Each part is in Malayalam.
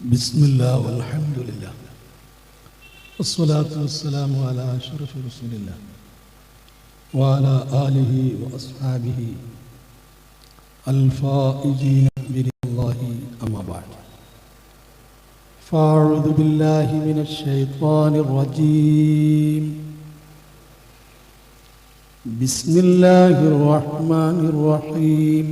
بسم الله والحمد لله والصلاة والسلام على أشرف رسول الله وعلى آله وأصحابه الفائزين برضا الله أما بعد فأعوذ بالله من الشيطان الرجيم بسم الله الرحمن الرحيم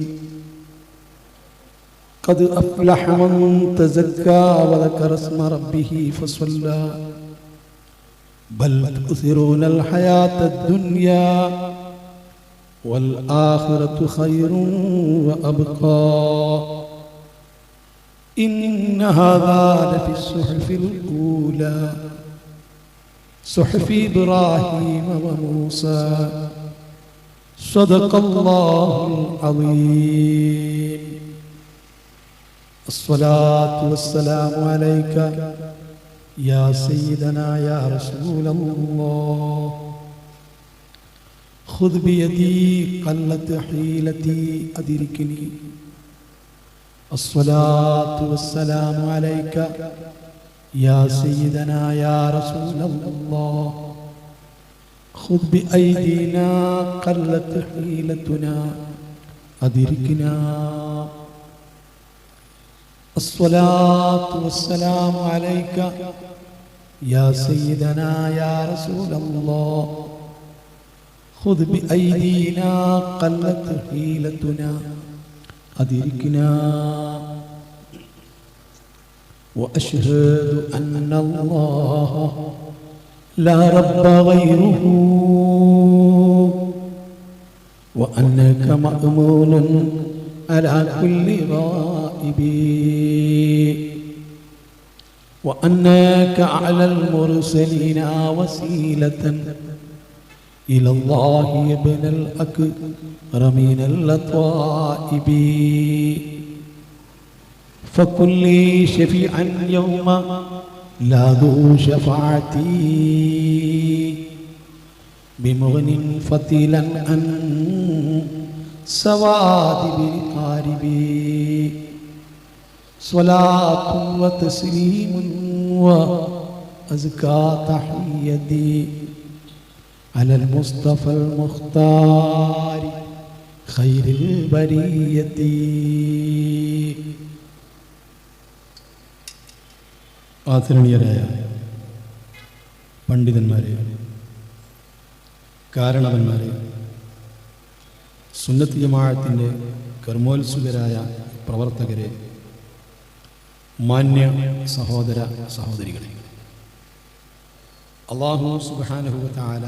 قد أفلح من تزكى وذكر اسم ربه فصلى بل تؤثرون الحياة الدنيا والآخرة خير وأبقى إن هذا لفي الصحف الأولى صحف إبراهيم وموسى صدق الله العظيم الصلاة والسلام عليك يا سيدنا يا رسول الله خذ بيدي قلت حيلتي أدركني الصلاة والسلام عليك يا سيدنا يا رسول الله خذ بأيدينا قلت حيلتنا أدركنا الصلاة والسلام عليك يا سيدنا يا رسول الله خذ بأيدينا قلت حيلتنا أدركنا وأشهد أن الله لا رب غيره وأنك مأمون على كل غائب وأنك على المرسلين وسيلة إلى الله يا ابن الأكرمين اللطائب فكن لي شفيعا يوم لا ذو شفاعتي بمغن فتيلا عن سواد بالقاربي صلاة وتسليم وأزكى تحيتي على المصطفى المختار خير البرية ആദരണീയരായ പണ്ഡിതന്മാരെ, കാരണവന്മാരെ, സുന്നത്ത് ജമാഅത്തിൻ്റെ കർമ്മോത്സുകരായ പ്രവർത്തകരെ, മാന്യ സഹോദര സഹോദരികളെ, അല്ലാഹു സുബ്ഹാനഹു വ തആല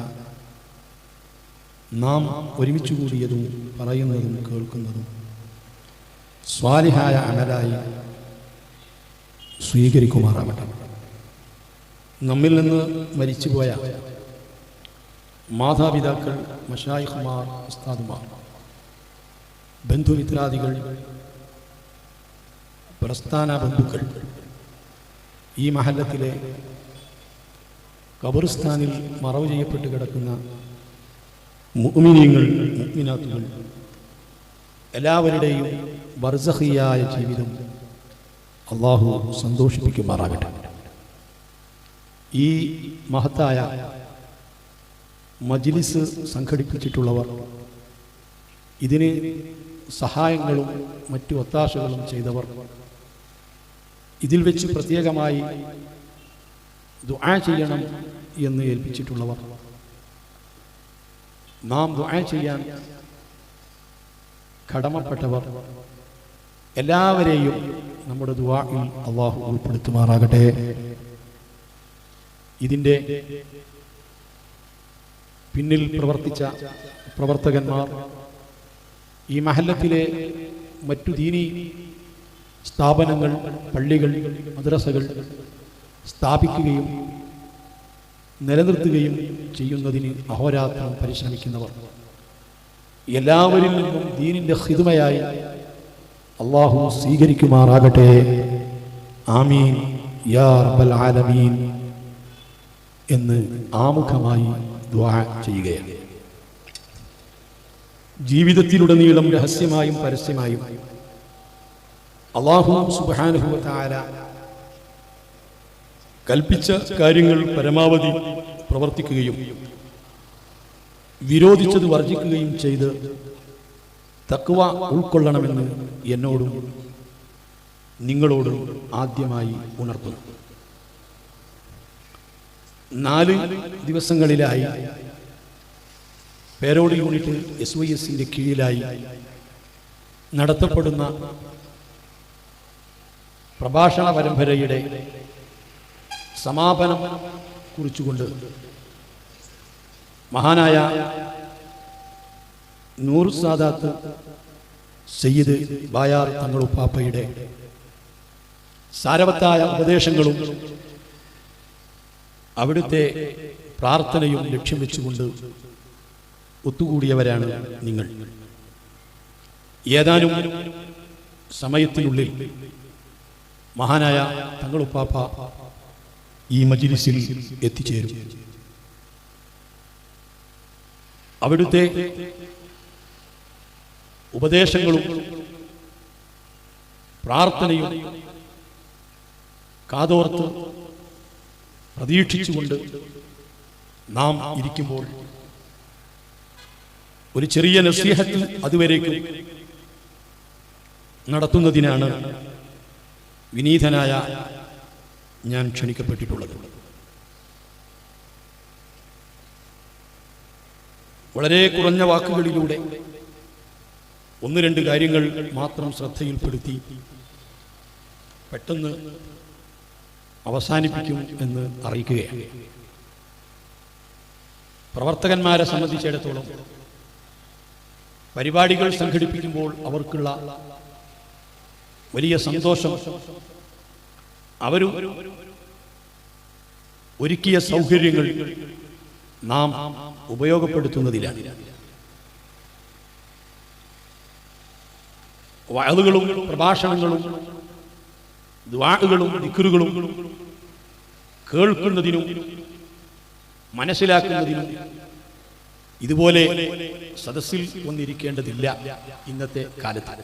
നാം ഒരുമിച്ച് കൂടിയതും പറയുന്നതും കേൾക്കുന്നതും സ്വാലിഹായ അമലായി സ്വീകരിക്കുമാറാകട്ടെ. നമ്മിൽ നിന്ന് മരിച്ചുപോയ മാതാപിതാക്കൾ, മശായിഖുമാർ, ഉസ്താദുമാർ, ബന്ധുമിത്രാദികൾ, പ്രസ്ഥാന ബന്ധുക്കൾ, ഈ മഹല്ലത്തിലെ ഖബർസ്ഥാനിൽ മറവ് ചെയ്യപ്പെട്ട് കിടക്കുന്ന മുഅ്മിനീങ്ങൾ, മുഅ്മിനാത്തുകൾ, എല്ലാവരുടെയും ബർസഖിയായ ജീവിതം അല്ലാഹു സന്തോഷിപ്പിക്കുമാറാകട്ടെ. ഈ മഹത്തായ മജ്ലിസ് സംഘടിപ്പിച്ചിട്ടുള്ളവർ, ഇതിന് സഹായങ്ങളും മറ്റു ഒത്താശകളും ചെയ്തവർ, ഇതിൽ വെച്ച് പ്രത്യേകമായി ദുആ ചെയ്യണം എന്ന് ഏൽപ്പിച്ചിട്ടുള്ളവർ, നാം ദുആ ചെയ്യാൻ കടമപ്പെട്ടവർ, എല്ലാവരെയും നമ്മുടെ ദുആഇൽ അല്ലാഹു ഉൾപ്പെടുത്തുമാറാകട്ടെ. ഇതിൻ്റെ പിന്നിൽ പ്രവർത്തിച്ച പ്രവർത്തകന്മാർ, ഈ മഹല്ലത്തിലെ മറ്റു ദീനി സ്ഥാപനങ്ങൾ, പള്ളികൾ, മദ്രസകൾ സ്ഥാപിക്കുകയും നിലനിർത്തുകയും ചെയ്യുന്നതിന് അഹോരാത്രം പരിശ്രമിക്കുന്നവർ, എല്ലാവരിൽ നിന്നും ദീനിൻ്റെ ഖിദ്മയായി അല്ലാഹു സ്വീകരിക്കുമാറാകട്ടെ. ആമീൻ യാ റബ്ബൽ ആലമീൻ എന്ന് ആമുഖമായി ദുആ ചെയ്യുകയാണ്. ജീവിതത്തിലുടനീളം രഹസ്യമായും പരസ്യമായും അല്ലാഹു സുബ്ഹാനഹു വ തആല കൽപ്പിച്ച കാര്യങ്ങൾ പരമാവധി പ്രവർത്തിക്കുകയും വിരോധിച്ചത് വർജിക്കുകയും ചെയ്ത് തഖ്വ ഉൾക്കൊള്ളണമെന്ന് എന്നോടും നിങ്ങളോടും ആദ്യമായി ഉണർത്തുന്നു. 4 ദിവസങ്ങളിലായി പേരോട് യൂണിറ്റ് SYSന്റെ കീഴിലായി നടത്തപ്പെടുന്ന പ്രഭാഷണ പരമ്പരയുടെ സമാപനം കുറിച്ചുകൊണ്ട് മഹാനായ നൂർ സാദാത്ത് സയ്യിദ് ബായാർ തങ്ങളുപ്പാപ്പയുടെ സാരവത്തായ ഉപദേശങ്ങളും അവിടുത്തെ പ്രാർത്ഥനയും ലക്ഷ്യം വെച്ചുകൊണ്ട് ഒത്തുകൂടിയവരാണ് നിങ്ങൾ. ഏതാനും സമയത്തിനുള്ളിൽ മഹാനായ തങ്ങളുപ്പാപ്പ ഈ മജ്‌ലിസിൽ എത്തിച്ചേരും. അവിടുത്തെ ഉപദേശങ്ങളും പ്രാർത്ഥനയും കാതോർത്ത് പ്രതീക്ഷിച്ചുകൊണ്ട് നാം ഇരിക്കുമ്പോൾ ഒരു ചെറിയ നസീഹത്ത് അതുവരേക്കും നടത്തുന്നതിനാണ് വിനീതനായ ഞാൻ ക്ഷണിക്കപ്പെട്ടിട്ടുള്ളത്. വളരെ കുറഞ്ഞ വാക്കുകളിലൂടെ 1-2 കാര്യങ്ങൾ മാത്രം ശ്രദ്ധയിൽപ്പെടുത്തി പെട്ടെന്ന് അവസാനിപ്പിക്കും എന്ന് അറിയിക്കുകയാണ്. പ്രവർത്തകന്മാരെ സംബന്ധിച്ചിടത്തോളം പരിപാടികൾ സംഘടിപ്പിക്കുമ്പോൾ അവർക്കുള്ള വലിയ സന്തോഷം അവർ ഒരുക്കിയ സൗകര്യങ്ങൾ നാം ഉപയോഗപ്പെടുത്തുന്നതിലാണ്. വഅദുകളും പ്രഭാഷണങ്ങളും ദുആകളും ദിക്റുകളും കേൾക്കുന്നതിനും മനസ്സിലാക്കുന്നതിനും ഇതുപോലെ സദസ്സിൽ വന്നിരിക്കേണ്ടതില്ല. ഇന്നത്തെ കാലത്ത്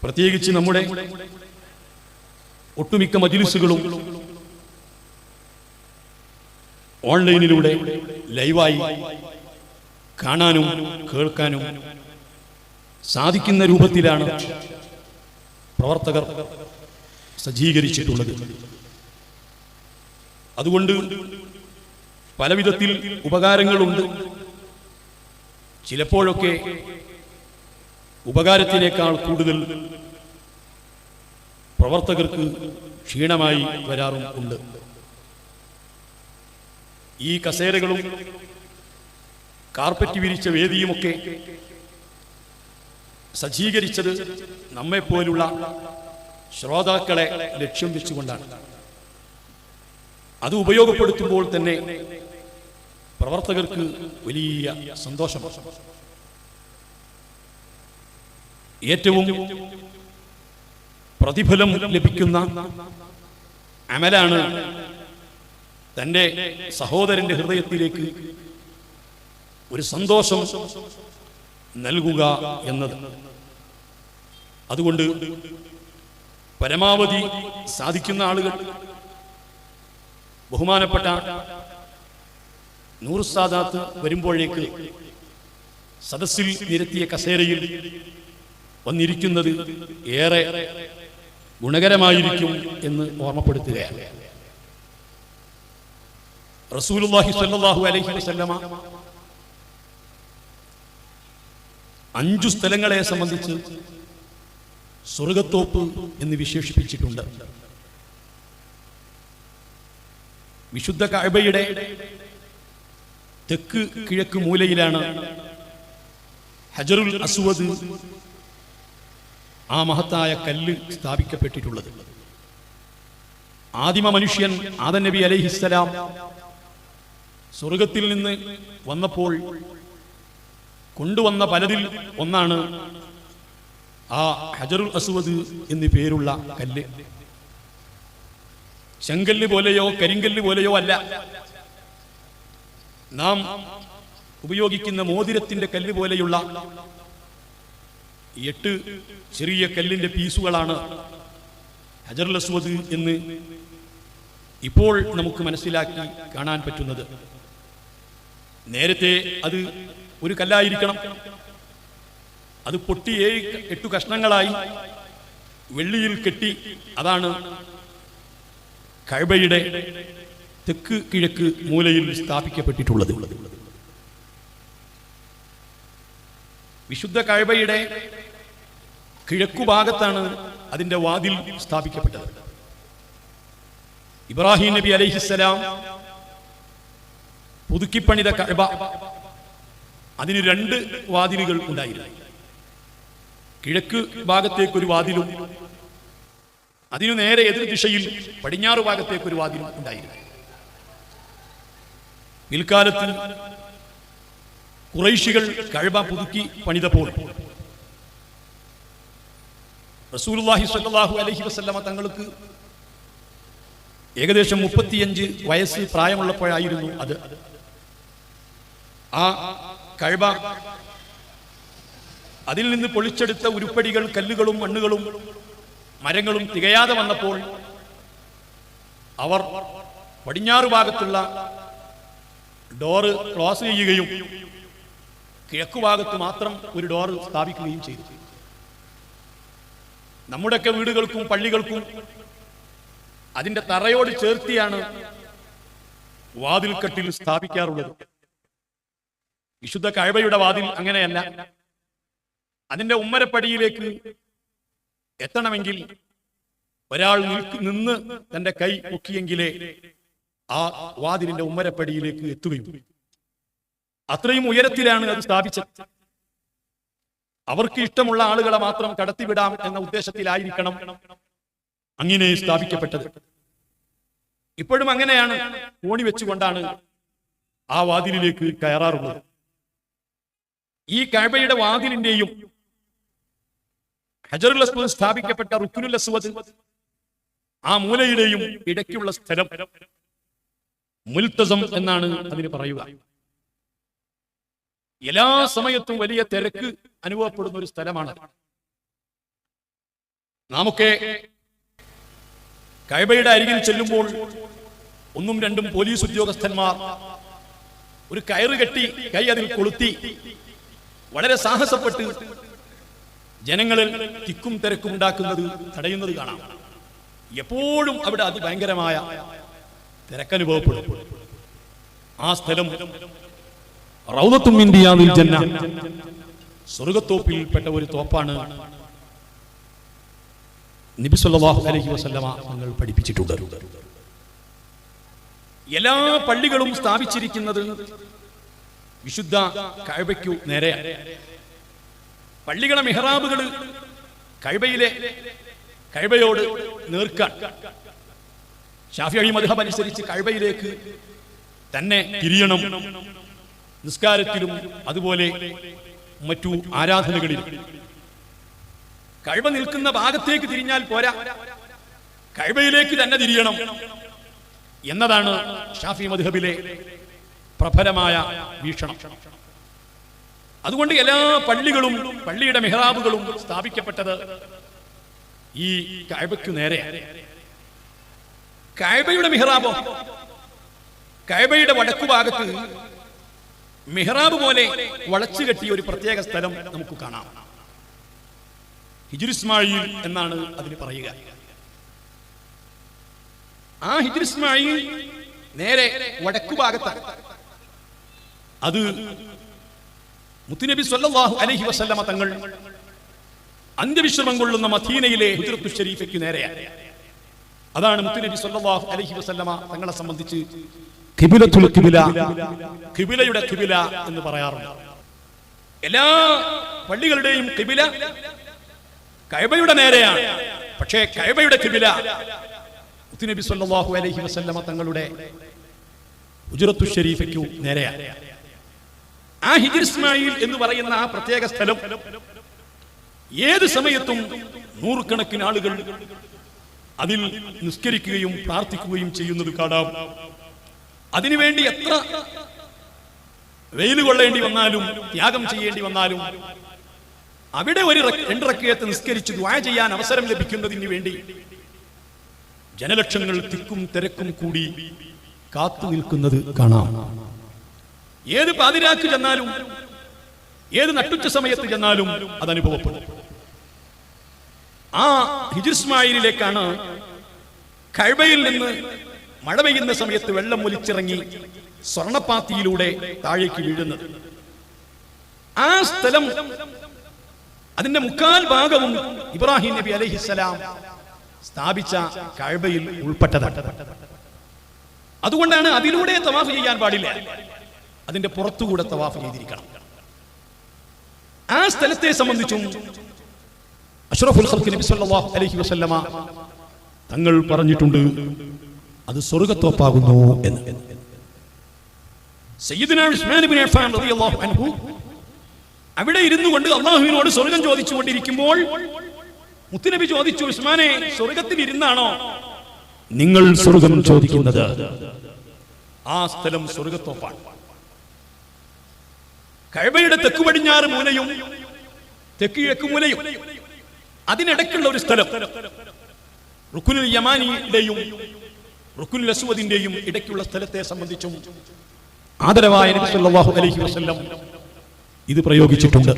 പ്രത്യേകിച്ച് നമ്മുടെ ഒട്ടുമിക്ക മജ്‌ലിസുകളും ഓൺലൈനിലൂടെ ലൈവായി കാണാനും കേൾക്കാനും സാധിക്കുന്ന രൂപത്തിലാണ് പ്രവർത്തകർ സജ്ജീകരിച്ചിട്ടുള്ളത്. അതുകൊണ്ട് പലവിധത്തിൽ ഉപകാരങ്ങളുണ്ട്. ചിലപ്പോഴൊക്കെ ഉപകാരത്തിനേക്കാൾ കൂടുതൽ പ്രവർത്തകർക്ക് ക്ഷീണമായി വരാറും ഉണ്ട്. ഈ കസേരകളും കാർപ്പറ്റ് വിരിച്ച വേദിയുമൊക്കെ സജ്ജീകരിച്ചത് നമ്മെപ്പോലുള്ള ശ്രോതാക്കളെ ലക്ഷ്യം വെച്ചുകൊണ്ടാണ്. അത് ഉപയോഗപ്പെടുത്തുമ്പോൾ തന്നെ പ്രവർത്തകർക്ക് വലിയ സന്തോഷമാണ്. ഏറ്റവും പ്രതിഫലം ലഭിക്കുന്ന അമലാണ് തൻ്റെ സഹോദരന്റെ ഹൃദയത്തിലേക്ക് ഒരു സന്തോഷം നൽകുക എന്നത്. അതുകൊണ്ട് പരമാവധി സാധിക്കുന്ന ആളുകൾ ബഹുമാനപ്പെട്ട നൂർ സാദാത്ത് വരുമ്പോഴേക്ക് സദസ്സിൽ നിരത്തിയ കസേരയിൽ വന്നിരിക്കുന്നത് ഏറെ ഗുണകരമായിരിക്കും എന്ന് ഓർമ്മപ്പെടുത്തുകയാണ്. റസൂലുള്ളാഹി സ്വല്ലല്ലാഹു അലൈഹി വസല്ലമ 5 സ്ഥലങ്ങളെ സംബന്ധിച്ച് സ്വർഗത്തോപ്പ് എന്ന് വിശേഷിപ്പിച്ചിട്ടുണ്ട്. വിശുദ്ധ കഅബയുടെ തെക്ക് കിഴക്ക് മൂലയിലാണ് ഹജറുൽ അസ്വദ്, ആ മഹത്തായ കല്ല് സ്ഥാപിക്കപ്പെട്ടിട്ടുള്ളത്. ആദിമ മനുഷ്യൻ ആദം നബി അലൈഹിസ്സലാം സ്വർഗത്തിൽ നിന്ന് വന്നപ്പോൾ കൊണ്ടുവന്ന പലതിൽ ഒന്നാണ് ആ ഹജറുൽ അസ്വദ് എന്ന് പേരുള്ള കല്ല്. ചെങ്കല്ല് പോലെയോ കരിങ്കല്ല് പോലെയോ അല്ല. നാം ഉപയോഗിക്കുന്ന മോതിരത്തിന്റെ കല്ല് പോലെയുള്ള 8 ചെറിയ കല്ലിന്റെ പീസുകളാണ് ഹജറുൽ അസ്വദ് എന്ന് ഇപ്പോൾ നമുക്ക് മനസ്സിലാക്കി കാണാൻ പറ്റുന്നത്, നേരത്തെ അത് ഒരു കല്ലായിരിക്കണം, അത് പൊട്ടി 7-8 കഷ്ണങ്ങളായി വെള്ളിയിൽ കെട്ടി, അതാണ് കഅബയുടെ തെക്ക് കിഴക്ക് മൂലയിൽ സ്ഥാപിക്കപ്പെട്ടിട്ടുള്ളത്. വിശുദ്ധ കഅബയുടെ കിഴക്കുഭാഗത്താണ് അതിന്റെ വാതിൽ സ്ഥാപിക്കപ്പെട്ടത്. ഇബ്രാഹിം നബി അലൈഹിസ്സലാം പുതുക്കിപ്പണിത കഅബ, അതിന് 2 വാതിലുകൾ ഉണ്ടായിരുന്നു. കിഴക്ക് ഭാഗത്തേക്കൊരു വാതിലും അതിനു നേരെ എതിർ ദിശയിൽ പടിഞ്ഞാറ് ഭാഗത്തേക്കൊരു വാതിലും ഉണ്ടായിരുന്നു. പിൽക്കാലത്ത് ഖുറൈശികൾ കഅബ പുതുക്കി പണിതപ്പോൾ റസൂലുള്ളാഹി സ്വല്ലല്ലാഹു അലൈഹി വസല്ലമ തങ്ങൾക്ക് ഏകദേശം 35 വയസ്സ് പ്രായമുള്ളപ്പോഴായിരുന്നു അത്. ആ കഅബ അതിൽ നിന്ന് പൊളിച്ചെടുത്ത ഉരുപ്പടികൾ, കല്ലുകളും മണ്ണുകളും മരങ്ങളും തികയാതെ വന്നപ്പോൾ അവർ പടിഞ്ഞാറ് ഭാഗത്തുള്ള ഡോറ് ക്ലോസ് ചെയ്യുകയും കിഴക്കുഭാഗത്ത് മാത്രം ഒരു ഡോറ് സ്ഥാപിക്കുകയും ചെയ്തു. നമ്മുടെയൊക്കെ വീടുകൾക്കും പള്ളികൾക്കും അതിന്റെ തറയോട് ചേർത്തിയാണ് വാതിൽക്കട്ടിൽ സ്ഥാപിക്കാറുള്ളത്. വിശുദ്ധ കഅബയുടെ വാതിൽ അങ്ങനെയല്ല. അതിന്റെ ഉമ്മരപ്പടിയിലേക്ക് എത്തണമെങ്കിൽ ഒരാൾ നിന്ന് തന്റെ കൈ പൊക്കിയെങ്കിലേ ആ വാതിലിന്റെ ഉമ്മരപ്പടിയിലേക്ക് എത്തുകയും, അത്രയും ഉയരത്തിലാണ് അത് സ്ഥാപിച്ചത്. അവർക്ക് ഇഷ്ടമുള്ള ആളുകളെ മാത്രം കടത്തിവിടാം എന്ന ഉദ്ദേശത്തിലായിരിക്കണം അങ്ങനെ സ്ഥാപിക്കപ്പെട്ടത്. ഇപ്പോഴും അങ്ങനെയാണ്, കോണി വെച്ചുകൊണ്ടാണ് ആ വാതിലിലേക്ക് കയറാറുള്ളത്. ഈ കഅബയുടെ വാതിലിന്റെയും ഹജറുൽ അസ്വദ് സ്ഥാപിക്കപ്പെട്ട റുക്നുൽ അസ്വദ് ആ മൂലയുടെയും ഇടയ്ക്കുള്ള സ്ഥലം മുൽത്തസം എന്നാണ് അതിന് പറയുക. എല്ലാ സമയത്തും വലിയ തിരക്ക് അനുഭവപ്പെടുന്ന ഒരു സ്ഥലമാണ്. നാമൊക്കെ കഅബയുടെ അരികിൽ ചെല്ലുമ്പോൾ 1-2 പോലീസ് ഉദ്യോഗസ്ഥന്മാർ ഒരു കയറ് കെട്ടി കൈ അതിൽ കൊളുത്തി വളരെ സാഹസപ്പെട്ട് ജനങ്ങളിൽ തിക്കും തിരക്കും ഉണ്ടാക്കുന്നത് തടയുന്നത് കാണാം. എപ്പോഴും അവിടെ അതിഭയങ്കരമായ തിരക്കനുഭവപ്പെടും. ആ സ്ഥലം റൗദത്തും മിൻ റിയാദിൽ ജന്ന, സ്വർഗ്ഗത്തോപ്പിൽപ്പെട്ട ഒരു തോപ്പാണ് നബി സല്ലല്ലാഹു അലൈഹി വസല്ലമ തങ്ങൾ പഠിപ്പിച്ചിട്ടുണ്ട്. എല്ലാ പള്ളികളും സ്ഥാപിച്ചിരിക്കുന്നത് വിശുദ്ധ കഅബയ്ക്കു നേരെയാണ്. പള്ളികളെ മിഹ്റാബുകൾ കഅബയോട് നേർക്കാൻ ശാഫിഈ മദ്ഹബ് അനുസരിച്ച് കഅബയിലേക്ക് തന്നെ തിരിയണം. നിസ്കാരത്തിലും അതുപോലെ മറ്റു ആരാധനകളിലും കഅബ നിൽക്കുന്ന ഭാഗത്തേക്ക് തിരിഞ്ഞാൽ പോരാ, കഅബയിലേക്ക് തന്നെ തിരിയണം എന്നതാണ് ശാഫിഈ മദ്ഹബിലെ പ്രബലമായ വീക്ഷണം. അതുകൊണ്ട് എല്ലാ പള്ളികളും പള്ളിയുടെ മിഹ്റാബുകളും സ്ഥാപിക്കപ്പെട്ടത് ഈ കഅബയ്ക്കു നേരെ. കഅബയുടെ മിഹ്റാബോ, കഅബയുടെ വടക്കുഭാഗത്ത് മിഹ്റാബ് പോലെ വളച്ചു കെട്ടിയ ഒരു പ്രത്യേക സ്ഥലം നമുക്ക് കാണാം. ഹിജ്ർ ഇസ്മായിൽ എന്നാണ് അതിന് പറയുക. ആ ഹിജ്ർ ഇസ്മായിൽ നേരെ വടക്കുഭാഗത്താണ്. അത് മുത്തുനബി സ്വല്ലല്ലാഹു അലൈഹി വസല്ലമ തങ്ങൾ അന്ത്യവിശ്രമം കൊള്ളുന്ന മദീനയിലെ ഹുജ്റത്തു ശരീഫയ്ക്ക് നേരെയാണ്. അതാണ് മുത്തുനബി സ്വല്ലല്ലാഹു അലൈഹി വസല്ലമ തങ്ങളെ സംബന്ധിച്ച് ഖിബ്ലത്തുൽ ഖിബ്ല, ഖിബ്ലയുടെ ഖിബ്ല എന്ന് പറയാറുണ്ട്. എല്ലാ പള്ളികളുടെയും ഖിബ്ല കഅബയുടെ നേരെയാണ്. പക്ഷേ കഅബയുടെ ഖിബ്ല മുത്തുനബി സ്വല്ലല്ലാഹു അലൈഹി വസല്ലമ തങ്ങളുടെ ഹുജ്റത്തു ശരീഫയ്ക്കു നേരെയാണ്. ആ ഹിജ്ർ ഇസ്മായിൽ എന്ന് പറയുന്ന ആ പ്രത്യേക സ്ഥലം ഏത് സമയത്തും നൂറുകണക്കിന് ആളുകൾ അതിൽ നിസ്കരിക്കുകയും പ്രാർത്ഥിക്കുകയും ചെയ്യുന്നത് കാണാം. അതിനുവേണ്ടി എത്ര വെയിൽ കൊള്ളേണ്ടി വന്നാലും ത്യാഗം ചെയ്യേണ്ടി വന്നാലും അവിടെ 2 റക്അത്ത് നിസ്കരിച്ച് ദുആ ചെയ്യാൻ അവസരം ലഭിക്കുന്നതിന് വേണ്ടി ജനലക്ഷങ്ങൾ തിക്കും തിരക്കും കൂടി കാത്തു നിൽക്കുന്നത് കാണാം. ഏത് പാതിരാക്ക് ചെന്നാലും ഏത് നട്ടുച്ച സമയത്ത് ചെന്നാലും അത് അനുഭവപ്പെടും. ആ ഹിജ്ർ ഇസ്മായിലിലേക്കാണ് കഅബയിൽ നിന്ന് മഴ പെയ്യുന്ന സമയത്ത് വെള്ളം ഒലിച്ചിറങ്ങി സ്വർണപ്പാത്തിയിലൂടെ താഴേക്ക് വീഴുന്നത്. ആ സ്ഥലം അതിന്റെ മുക്കാൽ ഭാഗവും ഇബ്രാഹിം നബി അലൈഹിസ്സലാം സ്ഥാപിച്ച കഅബയിൽ ഉൾപ്പെട്ടതാണ്. അതുകൊണ്ടാണ് അതിലൂടെ തവാഫ് ചെയ്യാൻ പാടില്ല, അതിന്റെ പുറത്തുകൂടെ തവാഫ് ചെയ്തിരിക്കണം. ആ സ്ഥലത്തെ സംബന്ധിച്ചും അഷ്റഫുൽ ഖൽഖ് നബി സല്ലല്ലാഹു അലൈഹി വസല്ലമ തങ്ങൾ പറഞ്ഞിട്ടുണ്ട്, അത് സ്വർഗ്ഗത്തോപ്പാകുന്നു എന്ന്. സയ്യിദുനാ ഉസ്മാൻ ഇബ്നു അഫ്ഫാൻ റളിയല്ലാഹു അൻഹു അവിടെ ഇരുന്നു കൊണ്ട് അല്ലാഹുവിനോട് സ്വർഗ്ഗം ചോദിച്ചുകൊണ്ടിരിക്കുമ്പോൾ മുത്തുനബി ചോദിച്ചു, ഉസ്മാനെ, സ്വർഗ്ഗത്തിൽ ഇരുന്നാണോ നിങ്ങൾ സ്വർഗ്ഗം ചോദിക്കുന്നത്? ആ സ്ഥലം സ്വർഗ്ഗത്തോപ്പാണ്. കഅബയുടെ തെക്ക് പടിഞ്ഞാറ് മൂലയും തെക്ക് കിഴക്ക് മൂലയും അതിനിടയ്ക്കുള്ള ഒരു സ്ഥലം, റുക്നുൽ യമാനിയുടെയും റുക്നുൽ അസ്വദിന്റെയും ഇടയ്ക്കുള്ള സ്ഥലത്തെ സംബന്ധിച്ചും ആദരവായ നബി സല്ലല്ലാഹു അലൈഹി വസല്ലം ഇത് പ്രയോഗിച്ചിട്ടുണ്ട്.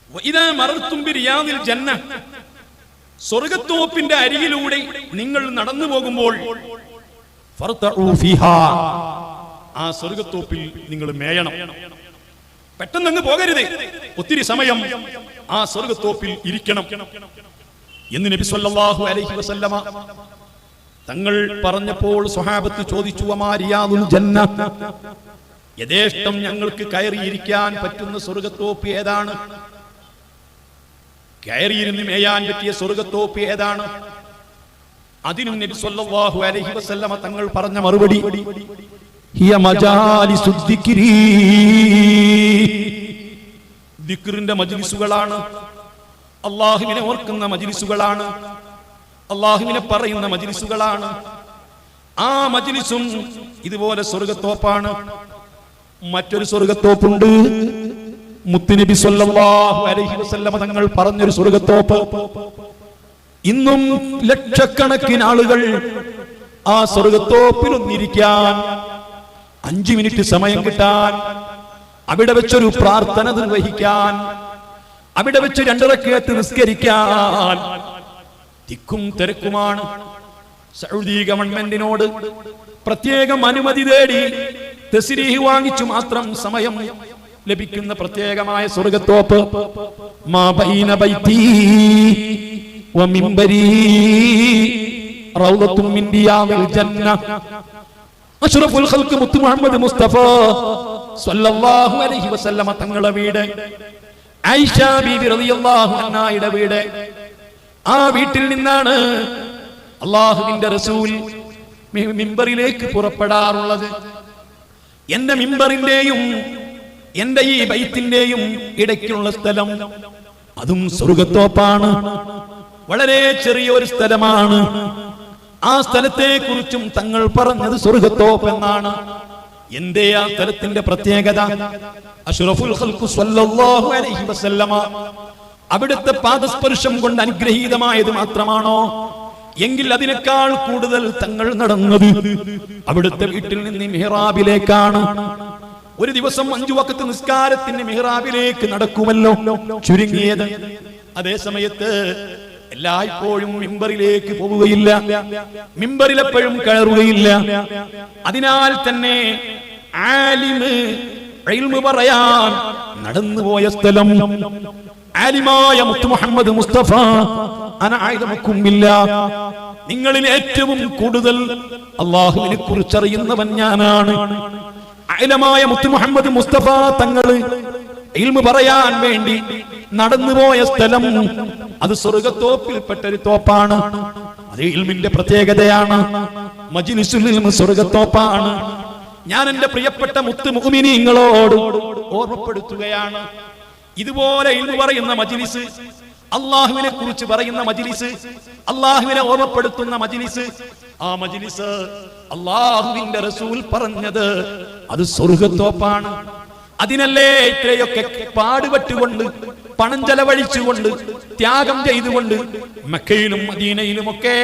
വഇദാ മറർതും ബിരിയാദിൽ ജന്ന, സ്വർഗ്ഗത്തോപ്പിന്റെ അരികിലൂടെ നിങ്ങൾ നടന്നു പോകുമ്പോൾ ഫർതഉ ഫീഹാ, ആ സ്വർഗ്ഗത്തോപ്പിൽ നിങ്ങൾ മേയണം. പെട്ടെന്ന് അങ്ങ് പോകരുത്, ഒത്തിരി സമയം ആ സ്വർഗ്ഗത്തോപ്പിൽ ഇരിക്കണം എന്ന് നബി സല്ലല്ലാഹു അലൈഹി വസല്ലമ തങ്ങൾ പറഞ്ഞപ്പോൾ സ്വഹാബത്ത് ചോദിച്ചു, വമാ റിയാദുൽ ജന്ന, യഥേഷ്ടം ഞങ്ങൾക്ക് കയറിയിരിക്കാൻ പറ്റുന്ന സ്വർഗ്ഗത്തോപ്പ് ഏതാണ്? കയറിയിരുന്ന് മേയാൻ പറ്റിയ സ്വർഗ്ഗത്തോപ്പ് ഏതാണ്? അതിനും നബി സല്ലല്ലാഹു അലൈഹി വസല്ലമ തങ്ങൾ പറഞ്ഞ മറുപടി, ഹിയ മജാലിസുദ് ദിക്രി, ദിക്റിന്റെ മജ്ലിസുകളാണ്, അല്ലാഹുവിനെ ഓർക്കുന്ന മജ്ലിസുകളാണ്, അല്ലാഹുവിനെ പറയുന്ന മജ്ലിസുകളാണ്. ആ മജ്ലിസും ഇതുപോലെ സ്വർഗ്ഗത്തോപ്പാണ്. മറ്റൊരു സ്വർഗ്ഗത്തോപ്പുണ്ട്, മുത്തുനബി സല്ലല്ലാഹു അലൈഹി വസല്ലമ തങ്ങൾ പറഞ്ഞൊരു സ്വർഗ്ഗത്തോപ്പ്. ഇന്നും ലക്ഷക്കണക്കിന് ആളുകൾ ആ സ്വർഗ്ഗത്തോപ്പിൽ ഒന്നിരിക്കാൻ 5 മിനിറ്റ് സമയം കിട്ടാൻ, അവിടെ വെച്ചൊരു പ്രാർത്ഥന നിർവഹിക്കാൻ, അവിടെ വെച്ച് 2 റക്അത്ത് നിസ്കരിക്കാൻ തിക്കും തിരക്കുമാണ്. സൗദി ഗവൺമെന്റിനോട് പ്രത്യേകം അനുമതി തേടി തസ്രീഹ് വാങ്ങിച്ചു മാത്രം സമയം ലഭിക്കുന്ന പ്രത്യേകമായ സ്വർഗ്ഗത്തോപ്പ്. മാ ബൈന ബൈതി വ മിംബരി റൗദത്തുൻ മിൻ റിയാദിൽ ജന്ന. അഷ്റഫുൽ ഖൽഖ് മുത്ത് മുഹമ്മദ് മുസ്തഫ സല്ലല്ലാഹു അലൈഹി വസല്ലമ തങ്ങളുടെ വീട്, ആയിഷ ബീവി റളിയല്ലാഹു അൻഹായുടെ വീട്. ആ വീട്ടിൽ നിന്നാണ് അല്ലാഹുവിന്റെ റസൂൽ മിമ്പറിലേക്ക് പുറപ്പെടാറുള്ളത്. എന്റെ മിമ്പറിന്റെയും എന്റെ ഈ ബൈത്തിന്റെയും ഇടയ്ക്കുള്ള സ്ഥലം അതും സ്വർഗ്ഗത്തോപ്പാണ്. വളരെ ചെറിയൊരു സ്ഥലമാണ്. ആ സ്ഥലത്തെ കുറിച്ചും തങ്ങൾ പറഞ്ഞത് സ്വർഗ്ഗത്തോപ്പ് എന്നാണ്. എന്തേ ആ സ്ഥലത്തിന്റെ പ്രത്യേകത? അഷ്റഫുൽ ഖൽഖ് സ്വല്ലല്ലാഹു അലൈഹി വസല്ലമ അവിടുത്തെ പാദസ്പർശം കൊണ്ട് അനുഗ്രഹീതമായത് മാത്രമാണോ? എങ്കിൽ അതിനേക്കാൾ കൂടുതൽ തങ്ങൾ നടന്നത് അവിടുത്തെ വീട്ടിൽ നിന്ന് മിഹ്റാബിലേക്കാണ്. ഒരു ദിവസം 5 വഖത്ത് നിസ്കാരത്തിന് മിഹ്റാബിലേക്ക് നടക്കുമല്ലോ ചുരുങ്ങിയത്. അതേ സമയത്ത് എല്ലായ്പ്പോഴും മിമ്പറിലേക്ക് പോവുകയില്ല, മിമ്പറിൽ എപ്പോഴും കയറുകയില്ല. അതിനാൽ തന്നെ ആലിമ് ഇൽമു പറയാൻ നടന്നുപോയ സ്ഥലം, ആലിമായ മുത്ത് മുഹമ്മദ് മുസ്തഫ അന ആയിദമക്കുമില്ല, നിങ്ങളിൽ ഏറ്റവും കൂടുതൽ അല്ലാഹുവിനെ കുറിച്ച് അറിയുന്നവൻ ഞാനാണ്. ആലിമായ മുത്ത് മുഹമ്മദ് മുസ്തഫ തങ്ങള് ഇൽമു പറയാൻ വേണ്ടി നടന്നുപോയ സ്ഥലം അത് സ്വർഗ്ഗത്തോപ്പിൽപ്പെട്ട ഒരു തോപ്പാണ്. അത് ഇൽമിന്റെ പ്രത്യേകതയാണ്. മജ്ലിസുൽ ഇൽമ് സ്വർഗ്ഗത്തോപ്പാണ്. ഞാൻ എന്റെ പ്രിയപ്പെട്ട മുത്ത് മുഅ്മിനീങ്ങളോട് ഓർമ്മപ്പെടുത്തുകയാണ്, ഇതുപോലെ ഇൽമു പറയുന്ന മജ്ലിസ്, അല്ലാഹുവിനെ കുറിച്ച് പറയുന്ന മജ്ലിസ്, അല്ലാഹുവിനെ ഓർമ്മപ്പെടുത്തുന്ന മജ്ലിസ്, ആ മജ്ലിസ് അല്ലാഹുവിന്റെ റസൂൽ പറഞ്ഞത് അത് സ്വർഗ്ഗത്തോപ്പാണ്. അതിനല്ലേ ഇത്രയൊക്കെ പാടുപെട്ടുകൊണ്ട് പണം ചെലവഴിച്ചുകൊണ്ട് ത്യാഗം ചെയ്തുകൊണ്ട് മക്കയിലും മദീനയിലുമൊക്കെ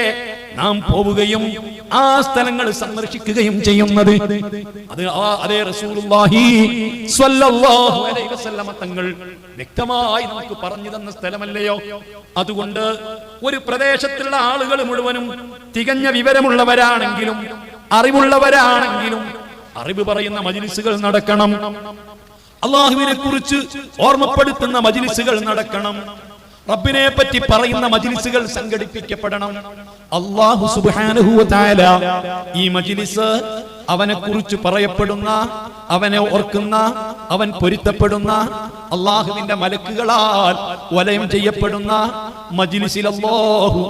നാം പോവുകയും ആ സ്ഥലങ്ങൾ സന്ദർശിക്കുകയും ചെയ്യുന്നത്. അതേ റസൂലുള്ളാഹി സ്വല്ലല്ലാഹു അലൈഹി വസല്ലമ തങ്ങൾ വ്യക്തമായി നമുക്ക് പറഞ്ഞു തന്ന സ്ഥലമല്ലയോ? അതുകൊണ്ട് ഒരു പ്രദേശത്തുള്ള ആളുകൾ മുഴുവനും തികഞ്ഞ വിവരമുള്ളവരാണെങ്കിലും അറിവുള്ളവരാണെങ്കിലും അറിവ് പറയുന്ന മജ്‌ലിസുകൾ നടക്കണം. അല്ലാഹുവിനെ കുറിച്ച് ഓർമ്മപ്പെടുത്തുന്ന മജ്‌ലിസുകൾ നടക്കണം. റബ്ബിനെ പറ്റി പറയുന്ന മജ്‌ലിസുകൾ സംഘടിപ്പിക്കപ്പെടണം. അല്ലാഹു സുബ്ഹാനഹു വ തആല ഈ മജ്‌ലിസ് അവനെ കുറിച്ച് പറയപ്പെടുന്ന, അവനെ ഓർക്കുന്ന, അവൻ പൊരുത്തപ്പെടുന്ന, അല്ലാഹുവിന്റെ മലക്കുകളാൽ വലയം ചെയ്യപ്പെടുന്ന മജ്‌ലിസിൽ അല്ലാഹു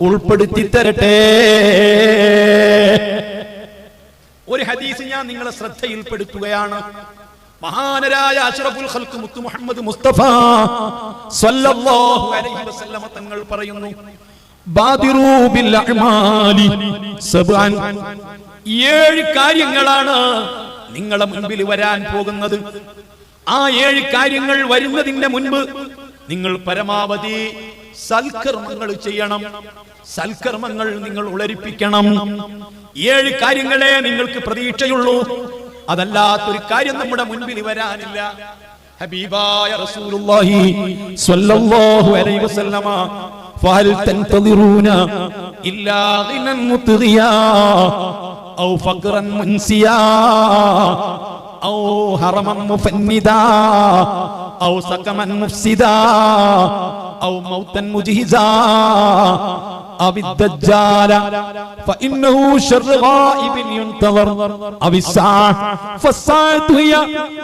ഉൾപ്പെടുത്തി തരട്ടെ. ഒരു ഹദീസ് ഞാൻ നിങ്ങളെ ശ്രദ്ധയിൽപ്പെടുത്തുകയാണ്. മഹാനരായ അഷ്റഫുൽ ഖൽഖ് മുത്ത് മുഹമ്മദ് മുസ്തഫ സ്വല്ലല്ലാഹു അലൈഹി വസല്ലമ തങ്ങൾ പറയുന്നു, ബാദിറൂ ബിൽ അഅമാലി സബ്അൻ. 7 കാര്യങ്ങളാണ് നിങ്ങളുടെ മുൻപിൽ വരാൻ പോകുന്നത്. ആ 7 കാര്യങ്ങൾ വരുന്നതിന്റെ മുൻപ് നിങ്ങൾ പരമാവധി സൽക്കർമ്മങ്ങൾ ചെയ്യണം. സൽക്കർമ്മങ്ങൾ നിങ്ങൾ ഉളരിപ്പിക്കണം. 7 കാര്യങ്ങളെ നിങ്ങൾക്ക് പ്രതീക്ഷയുള്ളൂ. അതല്ലാത്തൊരു കാര്യം നമ്മുടെ മുൻപിൽ വരാനില്ല. ഹബീബായ റസൂലുള്ളാഹി സ്വല്ലല്ലാഹു അലൈഹി വസല്ലമ ഫഹൽ തൻതദിറൂന ഇല്ലാ ഗിനൻ മുത്ഗിയാ ഔ ഫഖറൻ മുൻസിയാ ഔ ഹറമൻ മുഫന്നിദാ ഔ സഖമൻ മുഫ്സിദാ ഔ മൗതൻ മുജ്ഹിസാ أو الدجال فإنه شر غائب ينتظر أو الساعة فالساعة هي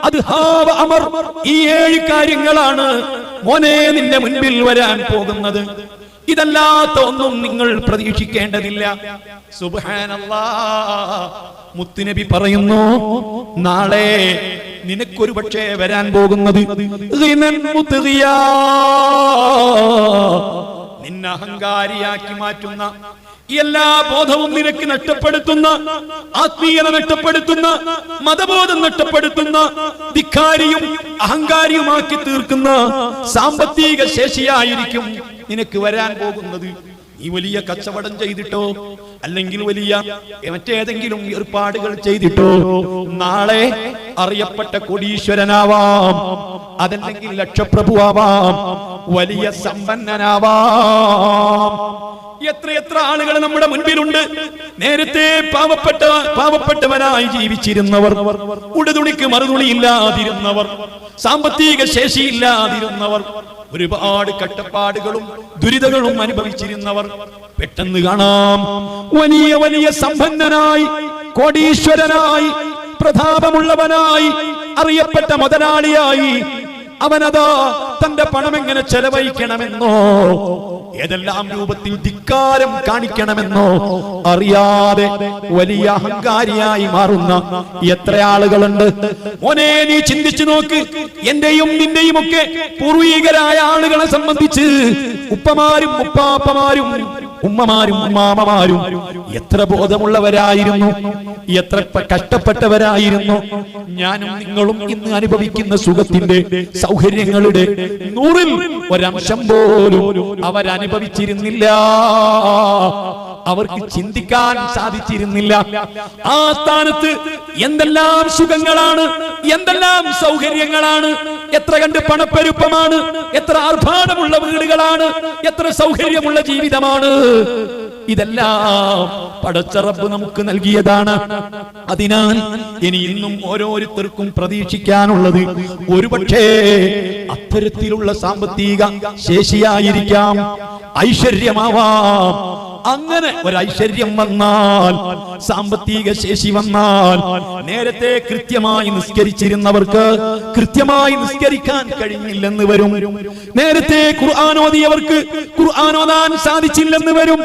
أدهى وأمر. ഈ 7 കാര്യങ്ങളാണ് മോനെ നിന്റെ മുൻപിൽ വരാൻ പോകുന്നത്. ഇതല്ലാത്ത ഒന്നും നിങ്ങൾ പ്രതീക്ഷിക്കേണ്ടതില്ല. സുബ്ഹാനല്ലാഹ്. മുത്തുനബി പറയുന്നു, നാളെ നിനക്കൊരു പക്ഷേ വരാൻ പോകുന്നത് ഗിനൻ മുത്ഗിയാ, നിന്നെ അഹങ്കാരിയാക്കി മാറ്റുന്ന, എല്ലാ ബോധവും നിനക്ക് നഷ്ടപ്പെടുത്തുന്ന, ആത്മീയത നഷ്ടപ്പെടുത്തുന്ന, മതബോധം നഷ്ടപ്പെടുത്തുന്ന, ധിക്കാരിയും അഹങ്കാരിയുമാക്കി തീർക്കുന്ന സാമ്പത്തിക ശേഷിയായിരിക്കും നിനക്ക് വരാൻ പോകുന്നത്. നീ വലിയ കച്ചവടം ചെയ്തിട്ടോ അല്ലെങ്കിൽ വലിയ മറ്റേതെങ്കിലും ഏർപ്പാടുകൾ ചെയ്തിട്ടോ നാളെ അറിയപ്പെട്ട കോടീശ്വരനാവാം, അതല്ലെങ്കിൽ ലക്ഷപ്രഭുവാവാം, വലിയ സമ്പന്നനാവാം. എത്ര ആളുകൾ നമ്മുടെ മുൻപിലുണ്ട്. നേരത്തെ പാവപ്പെട്ടവരായി ജീവിച്ചിരുന്നവർ, ഉടുതുണിക്ക് മറുതുണിയില്ലാതിരുന്നവർ, സാമ്പത്തിക ശേഷിയില്ലാതിരുന്നവർ, ഒരുപാട് കഷ്ടപ്പാടുകളും ദുരിതങ്ങളും അനുഭവിച്ചിരുന്നവർ. പെട്ടെന്ന് കാണാം വലിയ വലിയ സമ്പന്നനായി, കോടീശ്വരനായി, പ്രതാപമുള്ളവനായി, അറിയപ്പെട്ട മുതലാളിയായി. അവനതാ തന്റെ പണം എങ്ങനെ ചെലവഴിക്കണമെന്നോ ഏതെല്ലാം രൂപത്തിൽ ധിക്കാരം കാണിക്കണമെന്നോ അറിയാതെ വലിയ അഹങ്കാരിയായി മാറുന്ന എത്ര ആളുകളുണ്ട്. മോനെ, നീ ചിന്തിച്ചു നോക്ക്. എന്റെയും നിന്റെയും ഒക്കെ പൂർവീകരായ ആളുകളെ സംബന്ധിച്ച് ഉപ്പമാരും ഉപ്പാപ്പമാരും ഉമ്മമാരും ഉമ്മാമമാരും എത്ര ബോധമുള്ളവരായിരുന്നു, എത്ര കഷ്ടപ്പെട്ടവരായിരുന്നു. ഞാനും നിങ്ങളും ഇന്ന് അനുഭവിക്കുന്ന സുഖത്തിന്റെ, സൗകര്യങ്ങളുടെ 100ൽ 1 അംശം പോലും അവരനുഭവിച്ചിരുന്നില്ല. അവർക്ക് ചിന്തിക്കാൻ സാധിച്ചിരുന്നില്ല. ആ സ്ഥാനത്ത് എന്തെല്ലാം സുഖങ്ങളാണ്, എന്തെല്ലാം സൗകര്യങ്ങളാണ്, എത്ര കണ്ട് പണപ്പെരുപ്പമാണ്, എത്ര ആർഭാടമുള്ള വീടുകളാണ്, എത്ര സൗകര്യമുള്ള ജീവിതമാണ്. ഇതെല്ലാം പടച്ച റബ്ബ് നമുക്ക് നൽകിയതാണ്. അതിനാൽ ഇനി ഇന്നും ഓരോരുത്തർക്കും പ്രതീക്ഷിക്കാനുള്ളത് ഒരുപക്ഷേ അത്തരത്തിലുള്ള സാമ്പത്തിക ശേഷിയായിരിക്കാം, ഐശ്വര്യമാവാം. അങ്ങനെ ഒരു ഐശ്വര്യം വന്നാൽ, സാമ്പത്തിക ശേഷി വന്നാൽ, നേരത്തെ കൃത്യമായി നിസ്കരിച്ചിരുന്നവർക്ക് കൃത്യമായി നിസ്കരിക്കാൻ കഴിഞ്ഞില്ലെന്ന് വരും. നേരത്തെ ഖുർആൻ ഓതിയവർക്ക് ഖുർആൻ ഓതാൻ സാധിച്ചില്ലെന്ന് വരും.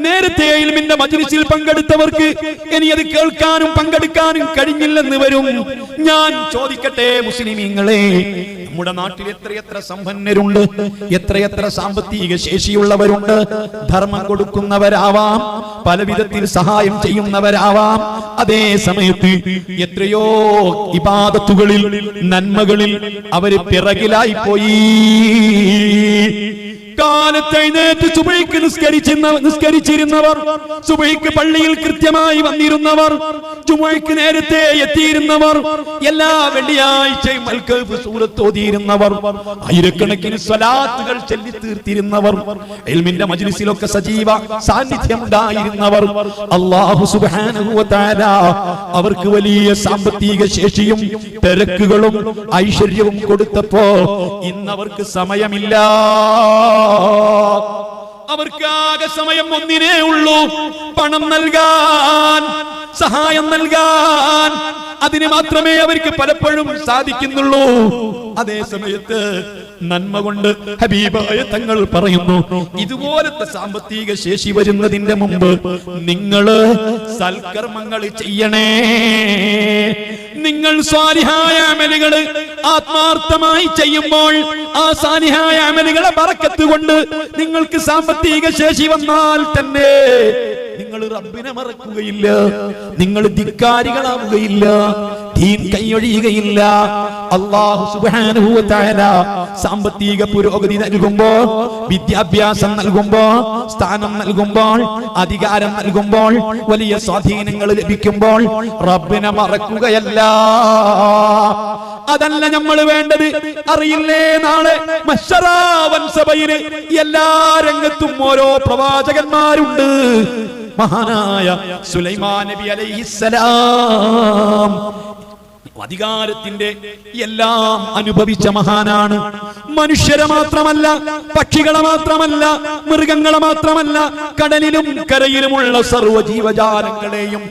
നേരത്തെ ഇൽമിന്റെ മജ്‌ലിസിൽ പങ്കെടുത്തവർക്ക് ഇനി അത് കേൾക്കാനും പങ്കെടുക്കാനും കഴിഞ്ഞില്ലെന്ന് വരും. ഞാൻ ചോദിക്കട്ടെ മുസ്ലിമീങ്ങളെ, നമ്മുടെ നാട്ടിൽ എത്രയെത്ര സമ്പന്നരുണ്ട്, എത്രയെത്ര സാമ്പത്തിക ശേഷിയുള്ളവരുണ്ട്, ധർമ്മം കൊടുക്കുന്നവർ ചെയ്യുന്നവരാവാം, പല വിധത്തിൽ സഹായം ചെയ്യുന്നവരാവാം. അതേ സമയത്ത് എത്രയോ ഇബാദത്തുകളിൽ, നന്മകളിൽ അവര് പിറകിലായി പോയി. കാലത്തെഴുന്നേറ്റ് സുബഹിക്ക് നിസ്കരിച്ചിരുന്നവർ, സുബഹിക്ക് പള്ളിയിൽ കൃത്യമായി വന്നിരുന്നവർ, ജുമുഅക്ക് നേരത്തെ എത്തിയിരുന്നവർ, എല്ലാ വെള്ളിയാഴ്ചയും അൽ-കഹ്ഫ് സൂറത്ത് ഓതിയിരുന്നവർ, ആയിരക്കണക്കിന് സ്വലാത്തുകൾ ചൊല്ലി തീർത്തിരുന്നവർ, ഇൽമിന്റെ മജ്ലിസിലൊക്കെ സജീവ സാന്നിധ്യം ഉണ്ടായിരുന്നവർ, അല്ലാഹു സുബ്ഹാനഹു വ തആല അവർക്ക് വലിയ സാമ്പത്തിക ശേഷിയും തിരക്കുകളും ഐശ്വര്യവും കൊടുത്തപ്പോ ഇന്നവർക്ക് സമയമില്ല. അവർക്ക് ആകെ സമയം ഒന്നിനേ ഉള്ളൂ, പണം നൽകാൻ, സഹായം നൽകാൻ. അതിന് മാത്രമേ അവർക്ക് പലപ്പോഴും സാധിക്കുന്നുള്ളൂ. അതേ സമയത്ത് നന്മ കൊണ്ട് ഹബീബായ തങ്ങൾ പറയുന്നു, ഇതുപോലത്തെ സാമ്പത്തിക ശേഷി വരുന്നതിന്റെ മുമ്പ് നിങ്ങള് സൽക്കർമ്മങ്ങൾ ചെയ്യണേ. നിങ്ങൾ സ്വാലിഹായ അമലുകൾ ആത്മാർത്ഥമായി ചെയ്യുമ്പോൾ ആ സാലിഹായ അമലുകളെ ബറക്കത്ത് കൊണ്ട് നിങ്ങൾക്ക് സാമ്പത്തിക ശേഷി വന്നാൽ തന്നെ നിങ്ങൾ റബ്ബിനെ മറക്കുകയില്ല, നിങ്ങൾ ധിക്കാരികളാവുകയില്ല, ദീൻ കൈയൊഴിയുകയില്ല. അല്ലാഹു സുബ്ഹാനഹു വ തആല സാമ്പത്തിക പുരോഗതി നൽകുമ്പോൾ, വിദ്യാഭ്യാസം നൽകുമ്പോൾ, സ്ഥാനം നൽകുമ്പോൾ, അധികാരം നൽകുമ്പോൾ, വലിയ സ്വാധീനങ്ങൾ ലഭിക്കുമ്പോൾ റബ്ബിനെ മറക്കുകയല്ല. അതല്ല നമ്മൾ വേണ്ടത്. അറിയില്ലേ, നാളെ മഹ്ശറാ വൻസഭയിൽ എല്ലാ രംഗത്തും ഓരോ പ്രവാചകന്മാരുണ്ട്. മഹാനായ സുലൈമാൻ നബി അലൈഹിസ്സലാം അധികാരത്തിന്റെ എല്ലാം അനുഭവിച്ച മഹാനാണ്. മനുഷ്യരെ മാത്രമല്ല, പക്ഷികളെ മാത്രമല്ല, മൃഗങ്ങളെ മാത്രമല്ല, കടലിലും കരയിലുമുള്ള സർവ്വ ജീവജാലങ്ങളെയും,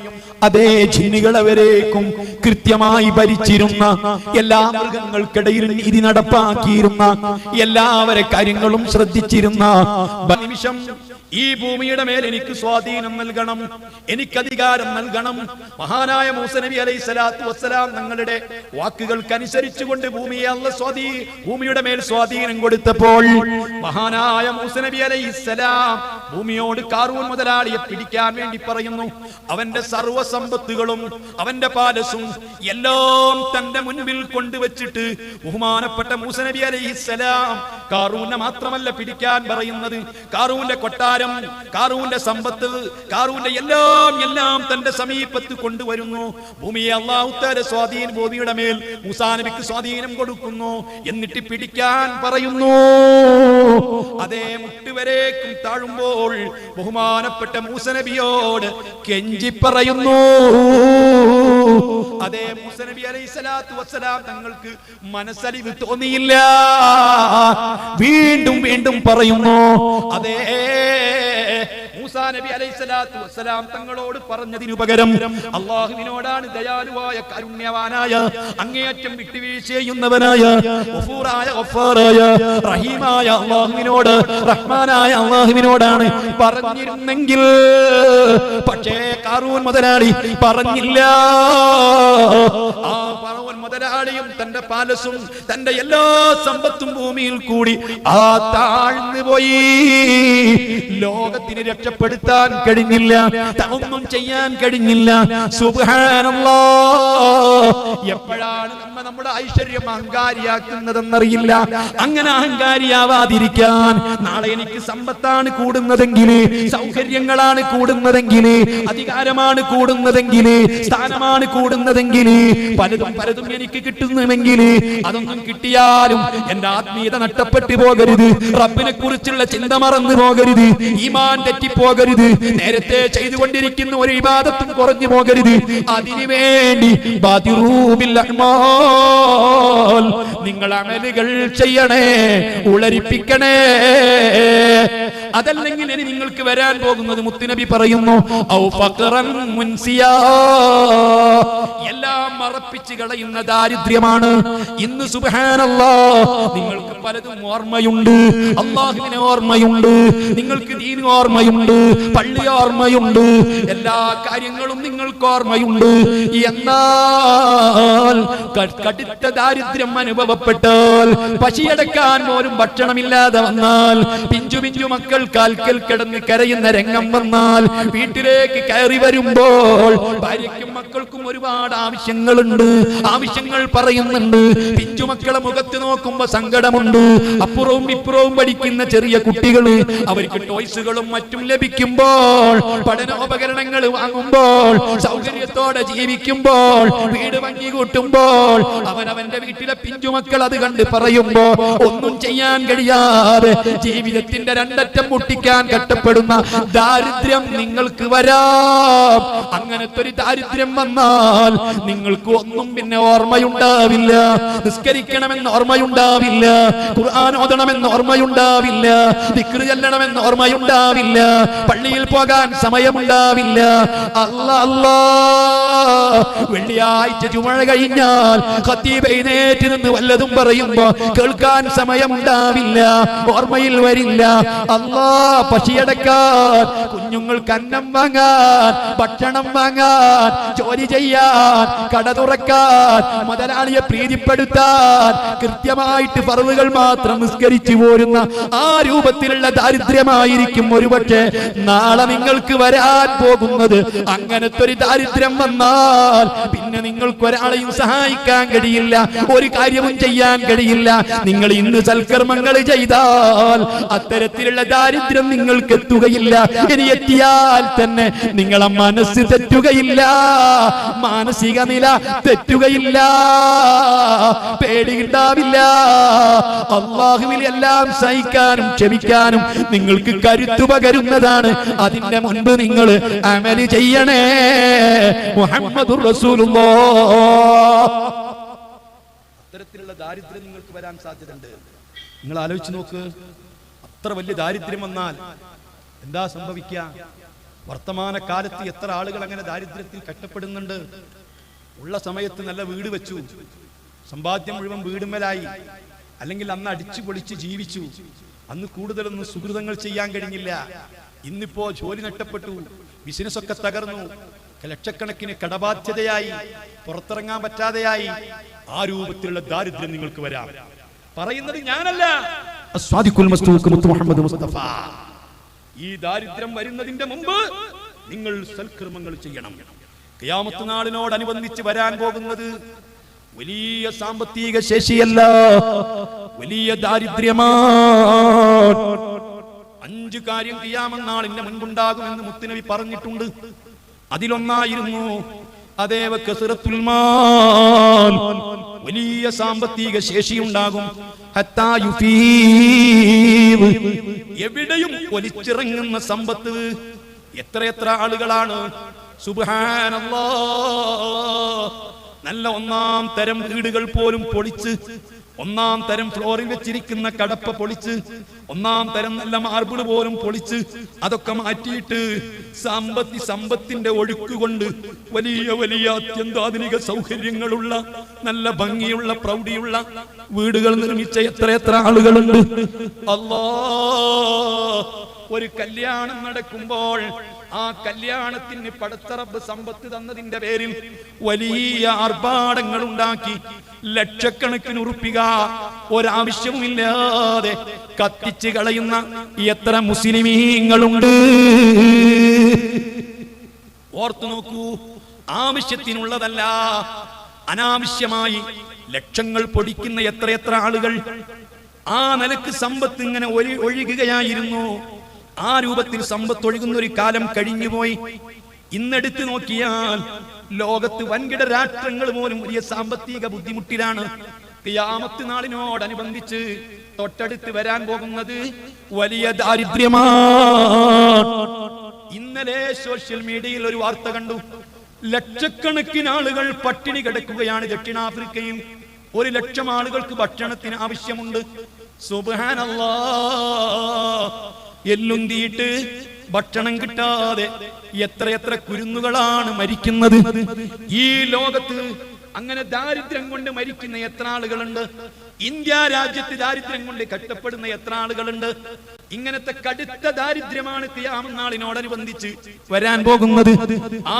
അതേ ജിന്നുകളെ വരേക്കും കൃത്യമായി ഭരിച്ചിരുന്ന, എല്ലാ മൃഗങ്ങൾക്കിടയിൽ നീതി നടപ്പാക്കിയിരുന്ന, എല്ലാവരെ കാര്യങ്ങളും ശ്രദ്ധിച്ചിരുന്ന നിമിഷം ഈ ഭൂമിയുടെ മേൽ എനിക്ക് സ്വാധീനം നൽകണം, എനിക്ക് അധികാരം നൽകണം. മഹാനായ മൂസ നബി അലൈഹി സ്വലാത്തു വസ്സലാം തങ്ങളുടെ വാക്കുകൾക്കനുസരിച്ചുകൊണ്ട് ഭൂമിയുടെ മേൽ സ്വാധീനം കൊടുത്തപ്പോൾ മഹാനായ മൂസ നബി അലൈഹി സ്വലാം ഭൂമിയോട് കാറൂൻ മുതലാളിയെ പിടിക്കാൻ വേണ്ടി പറയുന്നു. അവന്റെ സർവ്വസമ്പത്തുകളും അവന്റെ പാലസും എല്ലാം തന്റെ മുൻപിൽ കൊണ്ടുവച്ചിട്ട് ബഹുമാനപ്പെട്ട മൂസ നബി അലൈഹി സ്വലാം കാറൂനെ മാത്രമല്ല പിടിക്കാൻ പറയുന്നത്, കാറൂന്റെ കൊട്ടാരം, കാറൂന്റെ സമ്പത്ത്, കാറൂന്റെ എല്ലാം തന്റെ സമീപത്ത് കൊണ്ടുവരുന്നു. ഭൂമിയെ അല്ലാഹു തആല സ്വാധീനം, ഭൂമിയുടെ മേൽ മൂസാ നബിക്ക് സ്വാധീനം കൊടുക്കുന്നു. എന്നിട്ട് പിടിക്കാൻ പറയുന്നു. അതേ മുട്ടുവരേക്കും താഴുമ്പോൾ ബഹുമാനപ്പെട്ട മൂസ നബിയോട് കെഞ്ചി പറയുന്നു. അതേ മൂസ നബി അലൈഹി സ്വലാത്തു വസ്സലാം തങ്ങൾക്ക് മനസ്സലിവ് തോന്നിയില്ല. വീണ്ടും പറയുന്നു. അതേ മൂസാ നബി അലൈഹി സ്വലാത്തു വസ്സലാം തങ്ങളോട് പറഞ്ഞതിനു പകരം അല്ലാഹുവിനോടാണ് ദയാലുവായ, കാരുണ്യവാനായ, അങ്ങേയറ്റം വിട്ടുവീഴ്ച ചെയ്യുന്നവനായ, ഗഫൂറായ, ഗഫാറായ, റഹീമായ അല്ലാഹുവിനോട്, റഹ്മാനായ അല്ലാഹുവിനോടാണ് പറഞ്ഞിരുന്നെങ്കിൽ. പക്ഷേ കാറൂൻ മുതലാളി പറഞ്ഞില്ല. ആ കാറൂൻ മുതലാളിയും തന്റെ പാലസും തന്റെ എല്ലാ സമ്പത്തും ഭൂമിയിൽ കൂടി ആ താഴ്ന്നു പോയി. ലോകത്തിന് രക്ഷപ്പെടുത്താൻ കഴിഞ്ഞില്ല, ഒന്നും ചെയ്യാൻ കഴിഞ്ഞില്ല. സുബ്ഹാനല്ലാഹ്. എപ്പോഴാണ് നമ്മുടെ ഐശ്വര്യം അഹങ്കാരിയാക്കുന്നതെന്നറിയില്ല. അങ്ങനെ അഹങ്കാരിയാവാതിരിക്കാൻ, നാളെ എനിക്ക് സമ്പത്താണ് കൂടുന്നതെങ്കിൽ, സൗകര്യങ്ങളാണ് കൂടുന്നതെങ്കിൽ, അധികാരമാണ് കൂടുന്നതെങ്കിൽ, സ്ഥാനമാണ് കൂടുന്നതെങ്കിൽ, പലതും എനിക്ക് കിട്ടുന്നുവെങ്കിൽ, അതൊന്നും കിട്ടിയാലും എന്റെ ആത്മീയത നഷ്ടപ്പെട്ടു പോകരുത്, റബ്ബിനെ കുറിച്ചുള്ള ചിന്ത മറന്നു പോകരുത്, ഈമാൻ തെറ്റിപ്പോകരുത്, നേരത്തെ ചെയ്തുകൊണ്ടിരിക്കുന്ന ഒരു ഇബാദത്തും കുറഞ്ഞു പോകരുത്. അതിനുവേണ്ടി നിങ്ങൾ അമലുകൾ ചെയ്യണേ, ഉളരിപ്പിക്കണേ. അതല്ലെങ്കിൽ ഇനി നിങ്ങൾക്ക് വരാൻ പോകുന്നത് മുത്തുനബി പറയുന്നു, ഔ ഫഖറൻ മുൻസിയാ, എല്ലാം മറപ്പിച്ച് കളയുന്ന ദാരിദ്ര്യമാണ് ഇന്ന്. സുബ്ഹാനല്ലാഹ്. നിങ്ങൾക്ക് പലതും ഓർമ്മയുണ്ട്, അല്ലാഹുവിനെ ഓർമ്മയുണ്ട്, നിങ്ങൾക്ക് ദീൻ ഓർമ്മയുണ്ട്, പള്ളി ഓർമ്മയുണ്ട്, എല്ലാ കാര്യങ്ങളും നിങ്ങൾക്ക് ഓർമ്മയുണ്ട്. എന്നാൽ കടുത്ത ദാരിദ്ര്യം അനുഭവപ്പെട്ടാൽ, പശിയടക്കാൻ പോലും ഭക്ഷണമില്ലാതെ വന്നാൽ, പിഞ്ചു മക്കൾ മക്കൾ കാൽക്കൽ കിടന്ന് കരയുന്ന രംഗം വന്നാൽ വീട്ടിലേക്ക് കയറി വരുമ്പോൾ ഭാര്യയ്ക്കും മക്കൾക്കും ഒരുപാട് ആവശ്യങ്ങളുണ്ട്, ആവശ്യങ്ങൾ പറയുന്നുണ്ട്. പിഞ്ചുമക്കളെ മുഖത്ത് നോക്കുമ്പോ സങ്കടമുണ്ട്. അപ്പുറവും ഇപ്പുറവും പഠിക്കുന്ന ചെറിയ കുട്ടികള്, അവർക്ക് ടോയ്സുകളും മറ്റും ലഭിക്കുമ്പോൾ, പഠനോപകരണങ്ങൾ വാങ്ങുമ്പോൾ, സൗകര്യത്തോടെ ജീവിക്കുമ്പോൾ, വീട് ഭംഗി കൂട്ടുമ്പോൾ അവനവന്റെ വീട്ടിലെ പിഞ്ചുമക്കൾ അത് കണ്ട് പറയുമ്പോ ഒന്നും ചെയ്യാൻ കഴിയാതെ ജീവിതത്തിന്റെ രണ്ടറ്റം മുട്ടിക്കാൻ കഷ്ടപ്പെടുന്ന ദാരിദ്ര്യം നിങ്ങൾക്ക് വരാം. അങ്ങനത്തെ ഒരു ദാരിദ്ര്യം വന്നാൽ നിങ്ങൾക്ക് ഒന്നും പിന്നെ ഓർമ്മയുണ്ടാവില്ല. നിസ്കരിക്കണമെന്ന് ഓർമ്മയുണ്ടാവില്ല, ഖുർആൻ ഓതണമെന്ന് ഓർമ്മയുണ്ടാവില്ല, ദിക്ർ ചൊല്ലണമെന്ന് ഓർമ്മയുണ്ടാവില്ല, പള്ളിയിൽ പോകാൻ സമയമുണ്ടാവില്ല. അല്ലാ വെള്ളിയാഴ്ച ജുമുഅ കഴിഞ്ഞാൽ ഖതീബ് എഴുന്നേറ്റ് നിന്ന് വല്ലതും പറയുമ്പോ കേൾക്കാൻ സമയമുണ്ടാവില്ല, ഓർമ്മയിൽ വരില്ല. അല്ലാ പശിയടക്കാൻ, കുഞ്ഞുങ്ങൾക്ക് അന്നം വാങ്ങാൻ, ഭക്ഷണം വാങ്ങാൻ, ജോലി ചെയ്യാൻ, കട തുറക്കാൻ, മുതലാളിയെ പ്രീതിപ്പെടുത്താൻ കൃത്യമായിട്ട് ഫർളുകൾ മാത്രം നിസ്കരിച്ചു പോരുന്ന ആ രൂപത്തിലുള്ള ദാരിദ്ര്യമായിരിക്കും ഒരുപക്ഷെ നാളെ നിങ്ങൾക്ക് വരാൻ പോകുന്നത്. അങ്ങനത്തെ ഒരു ദാരിദ്ര്യം വന്നാൽ പിന്നെ നിങ്ങൾക്ക് ഒരാളെയും സഹായിക്കാൻ കഴിയില്ല, ഒരു കാര്യവും ചെയ്യാൻ കഴിയില്ല. നിങ്ങൾ ഇന്ന് സൽക്കർമ്മങ്ങൾ ചെയ്താൽ അത്തരത്തിലുള്ള ദാരിദ്ര്യം നിങ്ങൾക്ക് എത്തുകയില്ല. ഇനി എത്തിയാൽ തന്നെ നിങ്ങളെ മനസ്സ് തെറ്റുകയില്ല, മാനസിക നില തെറ്റുകയില്ല, പേടിയുണ്ടാവില്ല. അല്ലാഹുവിൽ എല്ലാം സഹിക്കാനും ക്ഷമിക്കാനും നിങ്ങൾക്ക് കരുത്തു പകരുന്നതാണ്. അതിന്റെ മുൻപ് നിങ്ങൾ അമൽ ചെയ്യണേ. മുഹമ്മദുർ റസൂലുള്ളാഹ്. അത്തരത്തിലുള്ള ദാരിദ്ര്യം നിങ്ങൾക്ക് വരാൻ സാധ്യതയുണ്ട്. നിങ്ങൾ ആലോചിച്ച് നോക്ക്, അത്ര വലിയ ദാരിദ്ര്യം വന്നാൽ എന്താ സംഭവിക്കുക? വർത്തമാനകാലത്ത് എത്ര ആളുകൾ അങ്ങനെ ദാരിദ്ര്യത്തിൽ കഷ്ടപ്പെടുന്നുണ്ട്. ഉള്ള സമയത്ത് നല്ല വീട് വെച്ചു, സമ്പാദ്യം മുഴുവൻ വീടുമേലായി, അല്ലെങ്കിൽ അന്ന് അടിച്ചു പൊളിച്ച് ജീവിച്ചു, അന്ന് കൂടുതലൊന്നും സുഹൃതങ്ങൾ ചെയ്യാൻ കഴിഞ്ഞില്ല. ഇന്നിപ്പോ ജോലി നഷ്ടപ്പെട്ടു, ബിസിനസ് ഒക്കെ തകർന്നു, ലക്ഷക്കണക്കിന് കടബാധ്യതയായി, പുറത്തിറങ്ങാൻ പറ്റാതെയായി. ആ രൂപത്തിലുള്ള ദാരിദ്ര്യം നിങ്ങൾക്ക് വരാം. പറയുന്നത് ഞാനല്ല, മുഹമ്മദ് മുസ്തഫ. ഈ ദാരിദ്ര്യം വരുന്നതിന്റെ മുമ്പ് നിങ്ങൾ സൽക്കർമ്മങ്ങൾ ചെയ്യണം. ഖിയാമത്ത് നാളിനോടനുബന്ധിച്ച് വരാൻ പോകുന്നത് വലിയ സാമ്പത്തിക ശേഷിയല്ല, വലിയ ദാരിദ്ര്യമാണ്. 5 കാര്യം ഖിയാമത്ത് നാളിന്റെ മുൻപുണ്ടാകുമെന്ന് മുത്തുനബി പറഞ്ഞിട്ടുണ്ട്. അതിലൊന്നായിരുന്നു അതേവ കസറത്തുൽ മാൽ, വലിയ സാമ്പത്തിക ശേഷിയുണ്ടാകും. ഹത്താ യുഫീദ്, എവിടെയും ഒലിച്ചിറങ്ങുന്ന സമ്പത്ത്. എത്രയെത്ര ആളുകളാണ് സുബ്ഹാനല്ലാഹ് നല്ല 1-ാം തരം വീടുകൾ പോലും പൊളിച്ച്, 1-ാം തരം ഫ്ലോറിൽ വെച്ചിരിക്കുന്ന കടപ്പ പൊളിച്ച്, 1-ാം തരം നല്ല മാർബിൾ പോലും പൊളിച്ച് അതൊക്കെ മാറ്റിയിട്ട് സമ്പത്തിന്റെ ഒഴുക്കുകൊണ്ട് വലിയ വലിയ അത്യന്താധുനിക സൗകര്യങ്ങളുള്ള നല്ല ഭംഗിയുള്ള പ്രൗഢിയുള്ള വീടുകൾ നിർമ്മിച്ച എത്ര ആളുകളുണ്ട്. അല്ലാഹ്, ഒരു കല്യാണം നടക്കുമ്പോൾ ആ കല്യാണത്തിന് പടച്ച റബ്ബ് സമ്പത്ത് തന്നതിന്റെ പേരിൽ വലിയ ആർഭാടങ്ങൾ ഉണ്ടാക്കി ലക്ഷക്കണക്കിന് ഉറുപ്പിക ഒരാവശ്യവുമില്ലാതെ കത്തിച്ച് കളയുന്ന എത്ര മുസ്ലിമീങ്ങളുണ്ട്. ഓർത്തു നോക്കൂ, ആവശ്യത്തിനുള്ളതല്ല, അനാവശ്യമായി ലക്ഷങ്ങൾ പൊടിക്കുന്ന എത്ര ആളുകൾ. ആ നിലക്ക് സമ്പത്ത് ഇങ്ങനെ ഒഴുകുകയായിരുന്നു. ആ രൂപത്തിൽ സമ്പത്ത് ഒഴുകുന്ന ഒരു കാലം കഴിഞ്ഞുപോയി. ഇന്നെടുത്ത് നോക്കിയാൽ ലോകത്ത് വൻകിട രാഷ്ട്രങ്ങൾ പോലും വലിയ സാമ്പത്തിക ബുദ്ധിമുട്ടിലാണ്. ഖിയാമത്ത് നാളിനോടനുബന്ധിച്ച് തൊട്ടടുത്ത് വരാൻ പോകുന്നത് വലിയ ദാരിദ്ര്യമാണ്. ഇന്നലെ സോഷ്യൽ മീഡിയയിൽ ഒരു വാർത്ത കണ്ടു. ലക്ഷക്കണക്കിന് ആളുകൾ പട്ടിണി കിടക്കുകയാണ് ദക്ഷിണാഫ്രിക്കയിൽ. 1 ലക്ഷം ആളുകൾക്ക് ഭക്ഷണത്തിന് ആവശ്യമുണ്ട്. സുബ്ഹാനല്ലാഹ്, എല്ലുന്തിയിട്ട് ഭക്ഷണം കിട്ടാതെ എത്ര കുരുന്നുകളാണ് മരിക്കുന്നത്. ഈ ലോകത്ത് അങ്ങനെ ദാരിദ്ര്യം കൊണ്ട് മരിക്കുന്ന എത്ര ആളുകളുണ്ട്? ഇന്ത്യ രാജ്യത്ത് ദാരിദ്ര്യം കൊണ്ട് കഷ്ടപ്പെടുന്ന എത്ര ആളുകളുണ്ട്? ഇങ്ങനത്തെ കടുത്ത ദാരിദ്ര്യമാണ് ഖിയാമത്ത് നാളിനോടനുബന്ധിച്ച് വരാൻ പോകുന്നത്.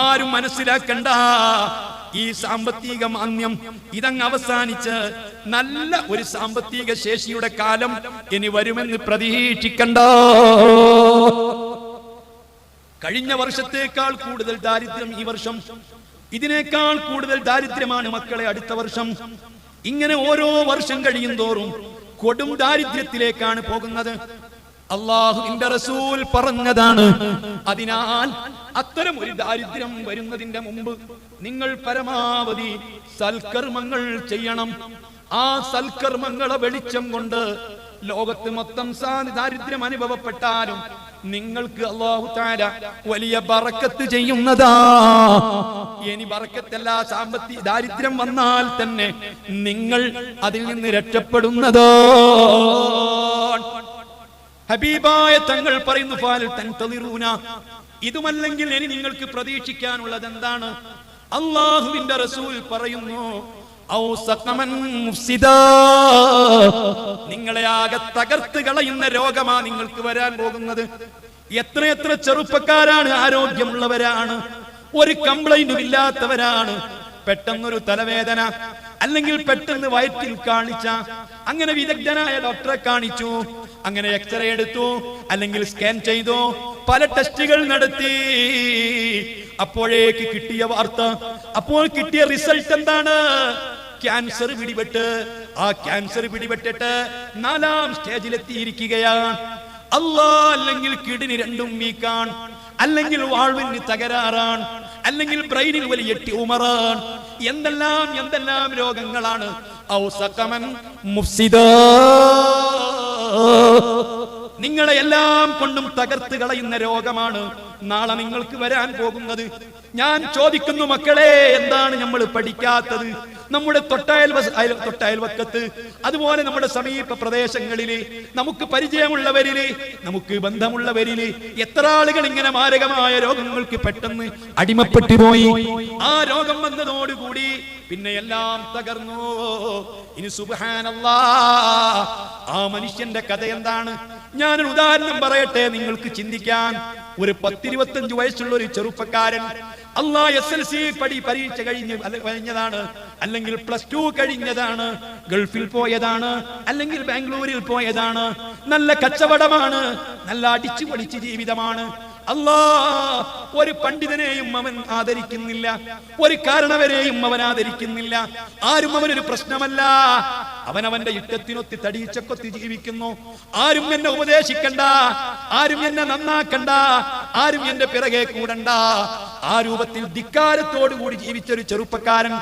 ആരും മനസ്സിലാക്കണ്ട, ഈ സാമ്പത്തിക മാന്ദ്യം ഇതങ്ങ് അവസാനിച്ച് നല്ല ഒരു സാമ്പത്തിക ശേഷിയുടെ കാലം ഇനി വരുമെന്ന് പ്രതീക്ഷിക്കണ്ട. കഴിഞ്ഞ വർഷത്തേക്കാൾ കൂടുതൽ ദാരിദ്ര്യം ഈ വർഷം, ഇതിനേക്കാൾ കൂടുതൽ ദാരിദ്ര്യമാണ് മക്കളെ അടുത്ത വർഷം. ഇങ്ങനെ ഓരോ വർഷം കഴിയും തോറും കൊടും ദാരിദ്ര്യത്തിലേക്കാണ് പോകുന്നത്. അല്ലാഹുവിന്റെ റസൂൽ പറഞ്ഞതാണ്. അതിനാൽ അത്തരം ഒരു ദാരിദ്ര്യം വരുന്നതിന്റെ മുമ്പ് നിങ്ങൾ പരമാവധി സൽക്കർമ്മങ്ങൾ ചെയ്യണം. ആ സൽക്കർമ്മങ്ങളെ വെളിച്ചം കൊണ്ട് ലോകത്ത് മൊത്തം ദാരിദ്ര്യം അനുഭവപ്പെട്ടാലും നിങ്ങൾക്ക് അല്ലാഹു തആല വലിയ ബറക്കത്ത് ചെയ്യുന്നതാ. ഇനി ബറക്കത്തല്ല, സാമ്പത്തിക ദാരിദ്ര്യം വന്നാൽ തന്നെ നിങ്ങൾ അതിൽ നിന്ന് രക്ഷപ്പെടുന്നതോ. ഹബീബായ തങ്ങൾ പറയുന്നു, ഫാലിൽ തൻതളിറൂന, ഇതുമല്ലെങ്കിൽ ഇനി നിങ്ങൾക്ക് പ്രതീക്ഷിക്കാനുള്ളത് എന്താണ്? അല്ലാഹുവിന്റെ റസൂൽ പറയുന്നു, നിങ്ങളെ ആകെ തകർത്ത് കളയുന്ന രോഗമാ നിങ്ങൾക്ക് വരാൻ പോകുന്നത്. എത്രയെത്ര ചെറുപ്പക്കാരാണ് ആരോഗ്യമുള്ളവരാണ്, ഒരു കംപ്ലൈന്റും ഇല്ലാത്തവരാണ്. പെട്ടെന്നൊരു തലവേദന, അല്ലെങ്കിൽ പെട്ടെന്ന് വയറ്റിൽ കാണിച്ച, അങ്ങനെ വിദഗ്ധനായ ഡോക്ടറെ കാണിച്ചു, അങ്ങനെ എക്സ്റേ എടുത്തു, അല്ലെങ്കിൽ സ്കാൻ ചെയ്തു, പല ടെസ്റ്റുകൾ നടത്തി. അപ്പോഴേക്ക് കിട്ടിയ വാർത്ത, അപ്പോൾ കിട്ടിയ റിസൾട്ട് എന്താണ്? ക്യാൻസർ പിടിപെട്ട്, ആ ക്യാൻസർ പിടിപെട്ടിട്ട് 4ാം സ്റ്റേജിലെത്തിയിരിക്കുകയാണ്. അല്ലെങ്കിൽ കിഡ്നി രണ്ടും വീക്കാണ്, അല്ലെങ്കിൽ വാൾവിന് തകരാറാണ്, അല്ലെങ്കിൽ ബ്രെയിനിൽ വലിയ ട്യൂമറാണ്. എന്തെല്ലാം രോഗങ്ങളാണ്. നിങ്ങളെ എല്ലാം കൊണ്ടും തകർത്ത് കളയുന്ന രോഗമാണ് നാളെ നിങ്ങൾക്ക് വരാൻ പോകുന്നത്. ഞാൻ ചോദിക്കുന്നു മക്കളെ, എന്താണ് നമ്മൾ പഠിക്കാത്തത്? നമ്മുടെ തൊട്ടയൽവക്കത്ത്, അതുപോലെ നമ്മുടെ സമീപ പ്രദേശങ്ങളില്, നമുക്ക് പരിചയമുള്ളവരില്, നമുക്ക് ബന്ധമുള്ളവരില് എത്ര ആളുകൾ ഇങ്ങനെ മാരകമായ രോഗങ്ങൾക്ക് പെട്ടെന്ന് അടിമപ്പെട്ടു പോയി. ആ രോഗം വന്നതോടുകൂടി പിന്നെ എല്ലാം തകർന്നു. ഇനി സുബ്ഹാനല്ലാഹ്, ആ മനുഷ്യന്റെ കഥ എന്താണ്? ഞാനൊരു ഉദാഹരണം പറയട്ടെ നിങ്ങൾക്ക് ചിന്തിക്കാൻ. ഒരു 10-25 വയസ്സുള്ള ഒരു ചെറുപ്പക്കാരൻ, SLC പരീക്ഷ കഴിഞ്ഞതാണ്, അല്ലെങ്കിൽ +2 കഴിഞ്ഞതാണ്, ഗൾഫിൽ പോയതാണ്, അല്ലെങ്കിൽ ബാംഗ്ലൂരിൽ പോയതാണ്, നല്ല കച്ചവടമാണ്, നല്ല അടിച്ചു പൊളിച്ച് ജീവിതമാണ്. ഒരു പണ്ഡിതനെയും അവൻ ആദരിക്കുന്നില്ല, ഒരു കാരണവരെയും അവൻ ആദരിക്കുന്നില്ല. ആരും അവനൊരു പ്രശ്നമല്ല. അവനവന്റെ യുദ്ധത്തിനൊത്തി തടിച്ചക്കൊത്തി ജീവിക്കുന്നു. ആരും എന്നെ ഉപദേശിക്കണ്ട, ആരും എന്നെ നന്നാക്കണ്ട, ആരും എന്റെ പിറകെ കൂടണ്ട. ആ രൂപത്തിൽ ധിക്കാരത്തോടുകൂടി ജീവിച്ചൊരു ചെറുപ്പക്കാരൻ.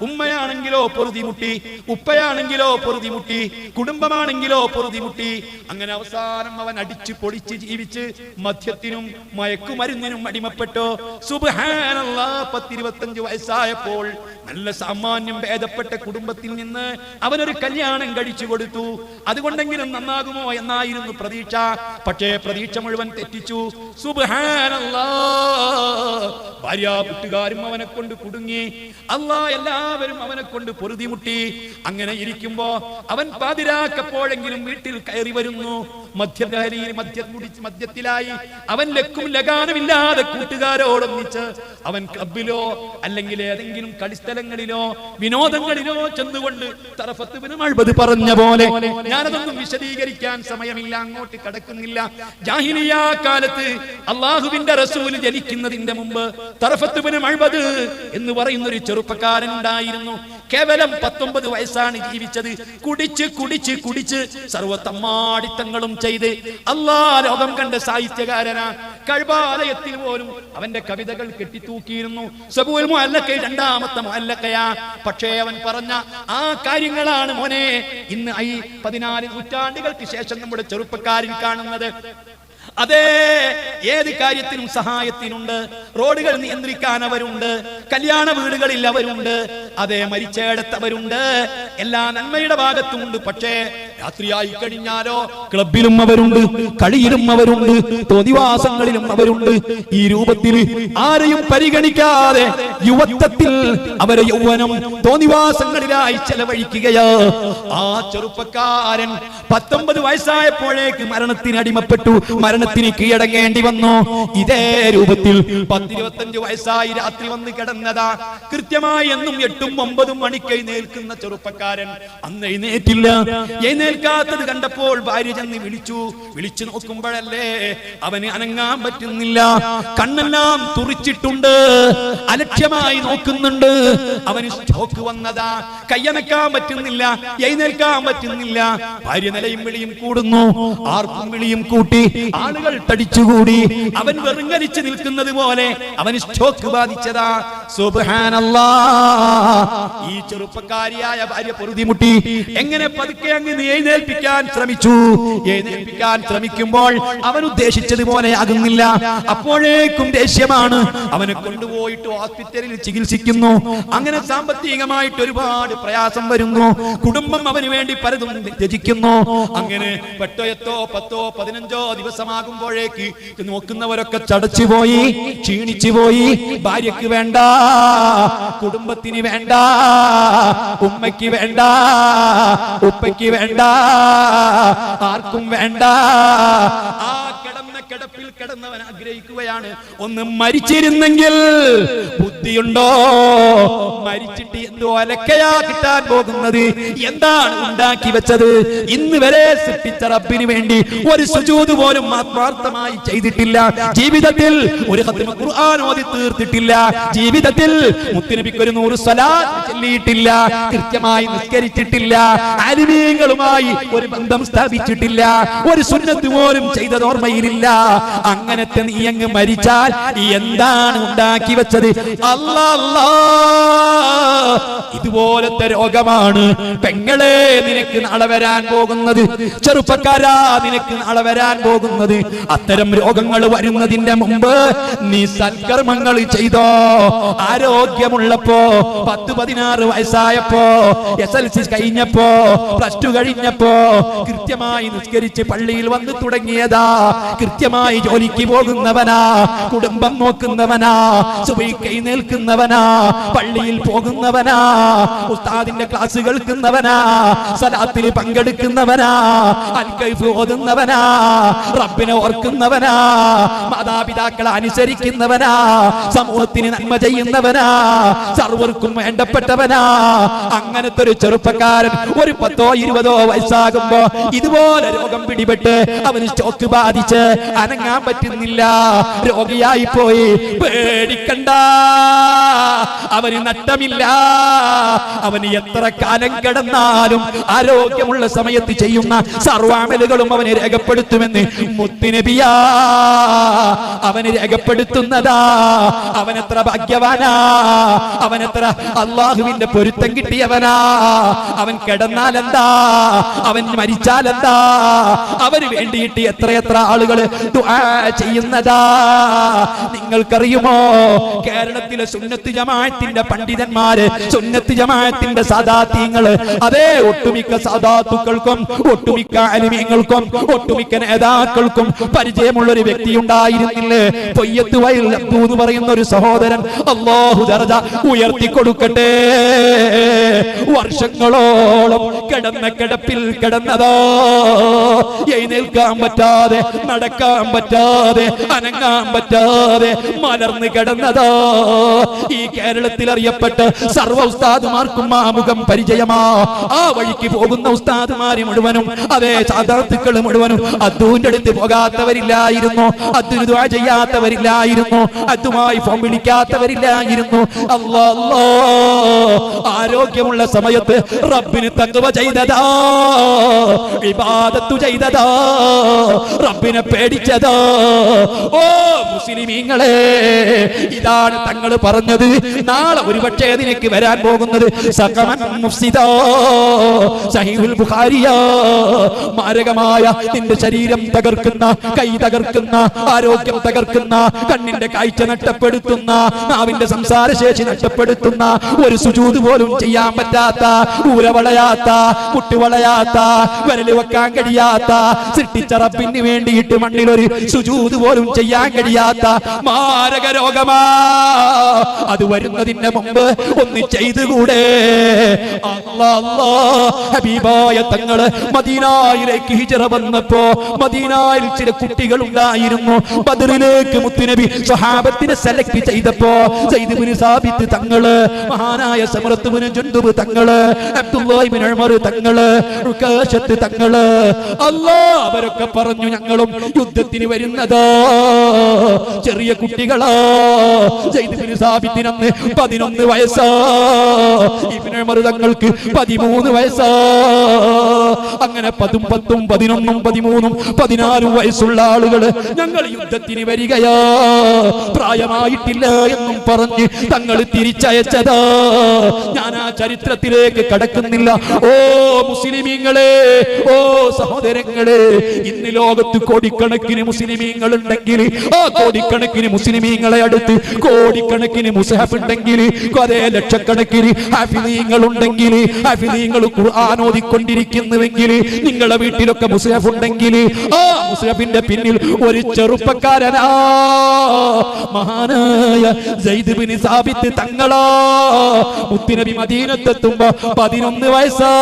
ഉമ്മയാണെങ്കിലോ പൊറുതിമുട്ടി, ഉപ്പയാണെങ്കിലോ പൊറുതിമുട്ടി, കുടുംബമാണെങ്കിലോ പൊറുതിമുട്ടി. അങ്ങനെ അവസാനം അവൻ അടിച്ചു പൊളിച്ച് ജീവിച്ച് മദ്യത്തിനും മയക്കുമരുന്നിനും അടിമപ്പെട്ടു. സുബ്ഹാനല്ലാഹ്, 10-25 വയസ്സായപ്പോൾ നല്ല സാമാന്യം ഭേദപ്പെട്ട കുടുംബത്തിൽ നിന്ന് അവനൊരു കല്യാണം കഴിച്ചു കൊടുത്തു. അതുകൊണ്ടെങ്കിലും നന്നാകുമോ എന്നായിരുന്നു പ്രതീക്ഷ. പക്ഷേ പ്രതീക്ഷ മുഴുവൻ തെറ്റിച്ചു. സുബ്ഹാനല്ലാഹ്, ഭാര്യാകുട്ടികാരും അവനെ കൊണ്ട് കുടുങ്ങി. എല്ലാവരും അവനെ കൊണ്ട് പൊറുതിമുട്ടി. അങ്ങനെ ഇരിക്കുമ്പോ അവൻ പാതിരാക്കപ്പോഴെങ്കിലും വീട്ടിൽ കയറി വരുന്നു. മദ്യത്തിലായി അവൻ ലക്കും ലഗാനുമില്ലാതെ കൂട്ടുകാരോടൊന്നിച്ച് അവൻ ക്ലബിലോ അല്ലെങ്കിൽ ഏതെങ്കിലും കളിസ്ഥലങ്ങളിലോ വിനോദങ്ങളിലോ ചെന്നുകൊണ്ട് തറഫത്ത് ബിൻ മഅ്ബദ് പറഞ്ഞ പോലെ, ഞാനതൊന്നും വിശദീകരിക്കാൻ സമയമില്ല, അങ്ങോട്ട് കടക്കുന്നില്ല. ജാഹിലിയ്യ കാലത്ത് അല്ലാഹുവിന്റെ റസൂൽ ജനിക്കുന്നതിന്റെ മുമ്പ് തറഫത്ത് ബിൻ മഅ്ബദ് എന്ന് പറയുന്ന ഒരു ചെറുപ്പക്കാരൻ ഉണ്ടായിരുന്നു. കേവലം 19 വയസ്സാണ് ജീവിച്ചത്. കുടിച്ച് കുടിച്ച് കുടിച്ച് സർവ്വത്തമ്മാടിത്തങ്ങളും ചെയ്ത് ലോകം കണ്ട സാഹിത്യകാരനാ. കഅബാലയത്തിൽ പോലും അവന്റെ കവിതകൾ കെട്ടിത്തൂക്കിയിരുന്നു. സബൂൽ മുഅല്ലഖ 2ാമത്തെ മുഅല്ലഖയാ. പക്ഷേ അവൻ പറഞ്ഞ ആ കാര്യങ്ങളാണ് മോനെ ഇന്ന് ഈ 14 നൂറ്റാണ്ടുകൾക്ക് ശേഷം നമ്മുടെ ചെറുപ്പക്കാരിൽ കാണുന്നത്. അതെ, ഏത് കാര്യത്തിനും സഹായത്തിനുണ്ട്. റോഡുകൾ നിയന്ത്രിക്കാൻ അവരുണ്ട്, കല്യാണ വീടുകളിൽ അവരുണ്ട്, അതേ മരിച്ചെടുത്തവരുണ്ട്, എല്ലാ നന്മയുടെ ഭാഗത്തുമുണ്ട്. പക്ഷേ രാത്രിയായി കഴിഞ്ഞാലോ ക്ലബിലും അവരുണ്ട്, കളിയിലും അവരുണ്ട്, തോന്നിവാസങ്ങളിലും അവരുണ്ട്. ഈ രൂപത്തിൽ ആരെയും പരിഗണിക്കാതെ യുവത്വത്തിൽ അവരെ യൗവനം തോന്നിവാസങ്ങളിലായി ചെലവഴിക്കുകയാ. ആ ചെറുപ്പക്കാരൻ 19 വയസ്സായപ്പോഴേക്ക് മരണത്തിന് അടിമപ്പെട്ടു, മരണത്തിന് കീഴടങ്ങേണ്ടി വന്നു. ഇതേ രൂപത്തിൽ 10-25 വയസ്സായി രാത്രി വന്ന് കിടന്നതാ. കൃത്യമായി എന്നും 8-9 മണിക്ക് എഴുന്നേൽക്കുന്ന ചെറുപ്പക്കാരൻ അന്ന് എഴുന്നേറ്റില്ല. എഴുന്നേൽക്കാത്തത് കണ്ടപ്പോൾ ഭാര്യ ചെന്ന് വിളിച്ചു നോക്കുമ്പോഴല്ലേ അവന് അനങ്ങാൻ പറ്റുന്നില്ല. കണ്ണെല്ലാം തുറിച്ചിട്ടുണ്ട്, അലക്ഷ്യമായി നോക്കുന്നുണ്ട്. അവന് സ്റ്റോക്ക് വന്നതാ. കയ്യനക്കാൻ പറ്റുന്നില്ല, എഴുന്നേൽക്കാൻ പറ്റുന്നില്ല. ഭാര്യ നിലയും വിളിയും കൂടുന്നു. ആർക്കും വിളിയും കൂട്ടി ആളുകൾ തടിച്ചുകൂടി. അവൻ വെറുങ്ങലിച്ച് നിൽക്കുന്നത് പോലെ അവന് സ്റ്റോക്ക് ബാധിച്ചതാ. സുബ്ഹാനല്ലാഹ്. ഈ ചെറുപ്പക്കാരിയായ ഭാര്യ പൊറുതിമുട്ടി. എങ്ങനെ പതുക്കെ അങ്ങ് എഴുന്നേൽപ്പിക്കാൻ ശ്രമിച്ചു. എഴുന്നേൽപ്പിക്കാൻ ശ്രമിക്കുമ്പോൾ അവൻ ഉദ്ദേശിച്ചതുപോലെ ആകുന്നില്ല. അപ്പോഴേക്കും ദേഷ്യമാണ്. അവനെ കൊണ്ടുപോയിട്ട് ഹോസ്പിറ്റലിൽ ചികിത്സിക്കുന്നു. അങ്ങനെ സാമ്പത്തികമായിട്ട് ഒരുപാട് പ്രയാസം വരുന്നു. കുടുംബം അവന് വേണ്ടി പലതും ത്യജിക്കുന്നു. അങ്ങനെ 8 10 15 ദിവസമാകുമ്പോഴേക്ക് നോക്കുന്നവരൊക്കെ ചടച്ചുപോയി, ക്ഷീണിച്ചുപോയി. ഭാര്യയ്ക്ക് വേണ്ട, കുടുംബത്തിന് വേണ്ട, ഉമ്മയ്ക്ക് വേണ്ട, ഉപ്പയ്ക്ക് വേണ്ട, ആർക്കും വേണ്ട. ആ കിടപ്പിൽ കിടന്നവൻ ആഗ്രഹിക്കുകയാണ്, ഒന്ന് മരിച്ചിരുന്നെങ്കിൽ. ബുദ്ധിയുണ്ടോ? മരിച്ചിട്ട് എന്തോ അലക്കയാ കിട്ടാൻ പോകുന്നത്. എന്താണ് ഉണ്ടാക്കി വെച്ചത്? ഇന്ന് വരെ സൃഷ്ടിച്ച റബ്ബിന് വേണ്ടി ഒരു സുജൂദ് പോലും ആത്മാർത്ഥമായി ചെയ്തിട്ടില്ല. ജീവിതത്തിൽ ഒരു ഖത്മ ഖുർആൻ ഓതി തീർത്തിട്ടില്ല. ജീവിതത്തിൽ മുത്തുനബിക്ക് ഒരു 100 സ്വലാത്ത് ചൊല്ലിയിട്ടില്ല. കൃത്യമായി നിസ്കരിച്ചിട്ടില്ല. അലിമീങ്ങളുമായി ഒരു ബന്ധം സ്ഥാപിച്ചിട്ടില്ല. ഒരു സുന്നത്ത് പോലും ചെയ്തത് ഓർമ്മയിലില്ല. അങ്ങനത്തെ നീ അങ്ങ് മരിച്ചാൽ എന്താണ് ഉണ്ടാക്കി വെച്ചത്? അല്ലാ, ഇതുപോലത്തെ രോഗമാണ് പെങ്ങളെ നിനക്ക് നാളെ വരാൻ പോകുന്നത്. ചെറുപ്പക്കാരാ, നിനക്ക് നാളെ വരാൻ പോകുന്നത്. അത്തരം രോഗങ്ങൾ വരുന്നതിന്റെ മുമ്പ് നീ സൽക്കർമ്മങ്ങൾ ചെയ്തോ. ആരോഗ്യമുള്ളപ്പോ 10-16 വയസ്സായപ്പോ, SLC കഴിഞ്ഞപ്പോ, +2 കഴിഞ്ഞപ്പോ കൃത്യമായി നിസ്കരിച്ച് പള്ളിയിൽ വന്ന് തുടങ്ങിയതാ. കൃത്യമായി ജോലിക്ക് പോകുന്നവനാ, കുടുംബം നോക്കുന്നവനാ, സുബഹിക്ക് എഴുന്നേൽക്കുന്നവനാ, പള്ളിയിൽ പോകുന്നവനാ, ഉസ്താദിന്റെ ക്ലാസ് കേൾക്കുന്നവനാ, സലാത്തിൽ പങ്കെടുക്കുന്നവനാ, അൽകൈഫ് ഓതുന്നവനാ, റബ്ബിനെ ഓർക്കുന്നവനാ, മാതാപിതാക്കളെ അനുസരിക്കുന്നവനാ, സമൂഹത്തിന് നന്മ ചെയ്യുന്നവനാ, സർവർക്കും വേണ്ടപ്പെട്ടവനാ. അങ്ങനത്തെ ഒരു ചെറുപ്പക്കാരൻ ഒരു 10-20 വയസ്സാകുമ്പോ ഇതുപോലെ രോഗം പിടിപെട്ട് അവന് സ്റ്റോക്ക് ബാധിച്ച് അനങ്ങാൻ പറ്റുന്നില്ല, രോഗിയായി പോയി. പേടിക്കണ്ട, അവന് നഷ്ടമില്ല. അവന് എത്ര കാലം കിടന്നാലും ആരോഗ്യമുള്ള സമയത്ത് ചെയ്യുന്ന സർവാമലുകളും അവന് രേഖപ്പെടുത്തുമെന്ന് മുത്തുനബിയാ അവന് രേഖപ്പെടുത്തുന്നതാ. അവനെത്ര ഭാഗ്യവാനാ, അവനെത്ര അള്ളാഹുവിന്റെ പൊരുത്തം കിട്ടിയവനാ. അവൻ കിടന്നാലെന്താ, അവൻ മരിച്ചാലെന്താ, അവന് വേണ്ടിയിട്ട് എത്രയെത്ര ആളുകൾ ദുആ ചെയ്യുന്നതാ. നിങ്ങൾക്കറിയുമോ, കേരളത്തിലെ സുന്നത്ത് ജമാഅത്തിന്റെ പണ്ഡിതന്മാര്, സുന്നത്ത് ജമാഅത്തിന്റെ സാദാത്യങ്ങള്, അതേ ഒട്ടുമിക്ക സാദാത്തുക്കൾക്കും ഒട്ടുമിക്ക അലിമീങ്ങൾക്കും ഒട്ടുമിക്ക നേതാക്കൾക്കും പരിചയമുള്ള ഒരു വ്യക്തി ഉണ്ടായിരുന്നില്ലേ? പൊയ്യത്ത് വയൽ അബ്ദു എന്ന് പറയുന്ന ഒരു സഹോദരൻ. അല്ലാഹു ദർജ ഉയർത്തി കൊടുക്കട്ടെ. വർഷങ്ങളോളം കിടന്ന കിടപ്പിൽ കിടന്നതോ, എഴുന്നേൽക്കാൻ പറ്റാതെ, നടക്കാൻ പറ്റാതെ, അനങ്ങാൻ പറ്റാതെ മലർന്ന് കിടന്നതോ. ഈ കേരളത്തിൽ അറിയപ്പെട്ട സർവ്വ ഉസ്താദുമാർക്കും ആ മുഖം പരിചയമാ. ആ വഴിക്ക് പോകുന്ന ഉസ്താദുമാര് മുഴുവനും, അതേ സാദാത്തുക്കൾ മുഴുവനും അദ്ദൂന്റെ അടുത്ത് പോകാത്തവരില്ലായിരുന്നു, അദ്ദുന് ദുആ ചെയ്യാത്തവരില്ലായിരുന്നു, അദ്ദുമായി ഫോൺ വിളിക്കാത്തവരില്ലായിരുന്നു. അല്ലാഹ്, ആരോഗ്യമുള്ള സമയത്ത് റബ്ബിന് തഖ്വ ചെയ്തതാ, ഇബാദത്ത് ചെയ്തതാ, റബ്ബിനെ പേടിച്ചതാ. ഓ മുസ്ലിമീങ്ങളെ, ഇതാണ് തങ്ങൾ പറഞ്ഞത് നാളെ ഒരുപക്ഷെ നിനക്ക് വരാൻ പോകുന്നത് സഖമൻ മുഫ്സിദാ. സഹീഹുൽ ബുഖാരിയ. മാരകമായ നിന്റെ ശരീരം തകർക്കുന്ന, കൈ തകർക്കുന്ന, ആരോഗ്യം തകർക്കുന്ന, കണ്ണിന്റെ കാഴ്ച നഷ്ടപ്പെടുത്തുന്ന, നാവിന്റെ സംസാരശേഷി നഷ്ടപ്പെടുത്തുന്ന, ഒരു സുജൂദ് പോലും ചെയ്യാൻ പറ്റാത്ത, ഊരവളയാത്ത, മുട്ടുവളയാത്ത, വിരല് വെക്കാൻ കഴിയാത്ത, സൃഷ്ടിച്ച റബ്ബിന് വേണ്ടിയിട്ട് മണ്ണിലൊരു സുജൂദ് പോലും ചെയ്യാൻ കഴിയാത്ത മാരക രോഗമാ. അത് വരുന്നതിന് മുമ്പ് ഒന്ന് ചെയ്തുകൂടെ? ഹബീബായ തങ്ങള് മദീനയിലേക്ക് ഹിജ്റ വന്നപ്പോ മദീനയിൽ ചില കുട്ടികൾ ഉണ്ടായിരുന്നു. ബദറിലേക്ക് മുത്തുനബി സ്വഹാബത്തിനെ സെലക്ട് ചെയ്തപ്പോ സയ്യിദ് ഇബ്നു സാബിത്ത് തങ്ങള്, മഹാനായ സമറത്ത് ഇബ്നു ജുൻദുബ് തങ്ങള്, അബ്ദുല്ലാഹ് ഇബ്നു ഉമർ തങ്ങള്, ഉകാശത്ത് തങ്ങള്, അവരൊക്കെ പറഞ്ഞു ഞങ്ങളും യുദ്ധത്തിന് വരുന്നതാ. ചെറിയ കുട്ടികളാ. സയ്യിദ് ഇബ്നു സാബിത്തിന് അന്ന് 11 വയസ്സാ. ഇബ്നു ഉമർ തങ്ങൾക്ക് 13 വയസ്സാ. അങ്ങനെ 10, 11, 13, 14 വയസ്സുള്ള ആളുകള് ഞങ്ങൾ യുദ്ധത്തിന് വരികയാ, പ്രായമായിട്ടില്ല എന്നും പറഞ്ഞ് തങ്ങൾ തിരിച്ചയച്ചതാ. ഞാൻ ആ ചരിത്രത്തിലേക്ക് കടക്കുന്നില്ല. ഓ മുസ്ലിമീങ്ങളെ, ഓ സഹോദരങ്ങളെ, ഇന്ന് ലോകത്ത് കോടിക്കണക്കിന് മുസ്ലിമീങ്ങൾ ഉണ്ടെങ്കിൽ ആ കോടിക്കണക്കിന് മുസ്ലിമീങ്ങളെ അടുത്ത് കോടിക്കണക്കിന് മുസ്ഹഫ് ഉണ്ടെങ്കിൽ, അതേ ലക്ഷക്കണക്കിന് ഹാഫിളീങ്ങൾ ഉണ്ടെങ്കിൽ, ഹാഫിളീങ്ങൾ ഖുർആൻ ഓതിക്കൊണ്ടിരിക്കുന്നുവെങ്കിൽ, നിങ്ങളുടെ വീട്ടിലൊക്കെ മുസ്ഹഫ് ഉണ്ടെങ്കിൽ ആ മുസ്ഹഫിന്റെ പിന്നിൽ ഒരു ചെറുപ്പക്കാരനാ, മഹാനായ സയ്യിദ് ഇബ്നു സാബിത്ത് തങ്ങളാ. മുത്തുനബി മദീനത്തെത്തുമ്പോ 11 വയസ്സാ.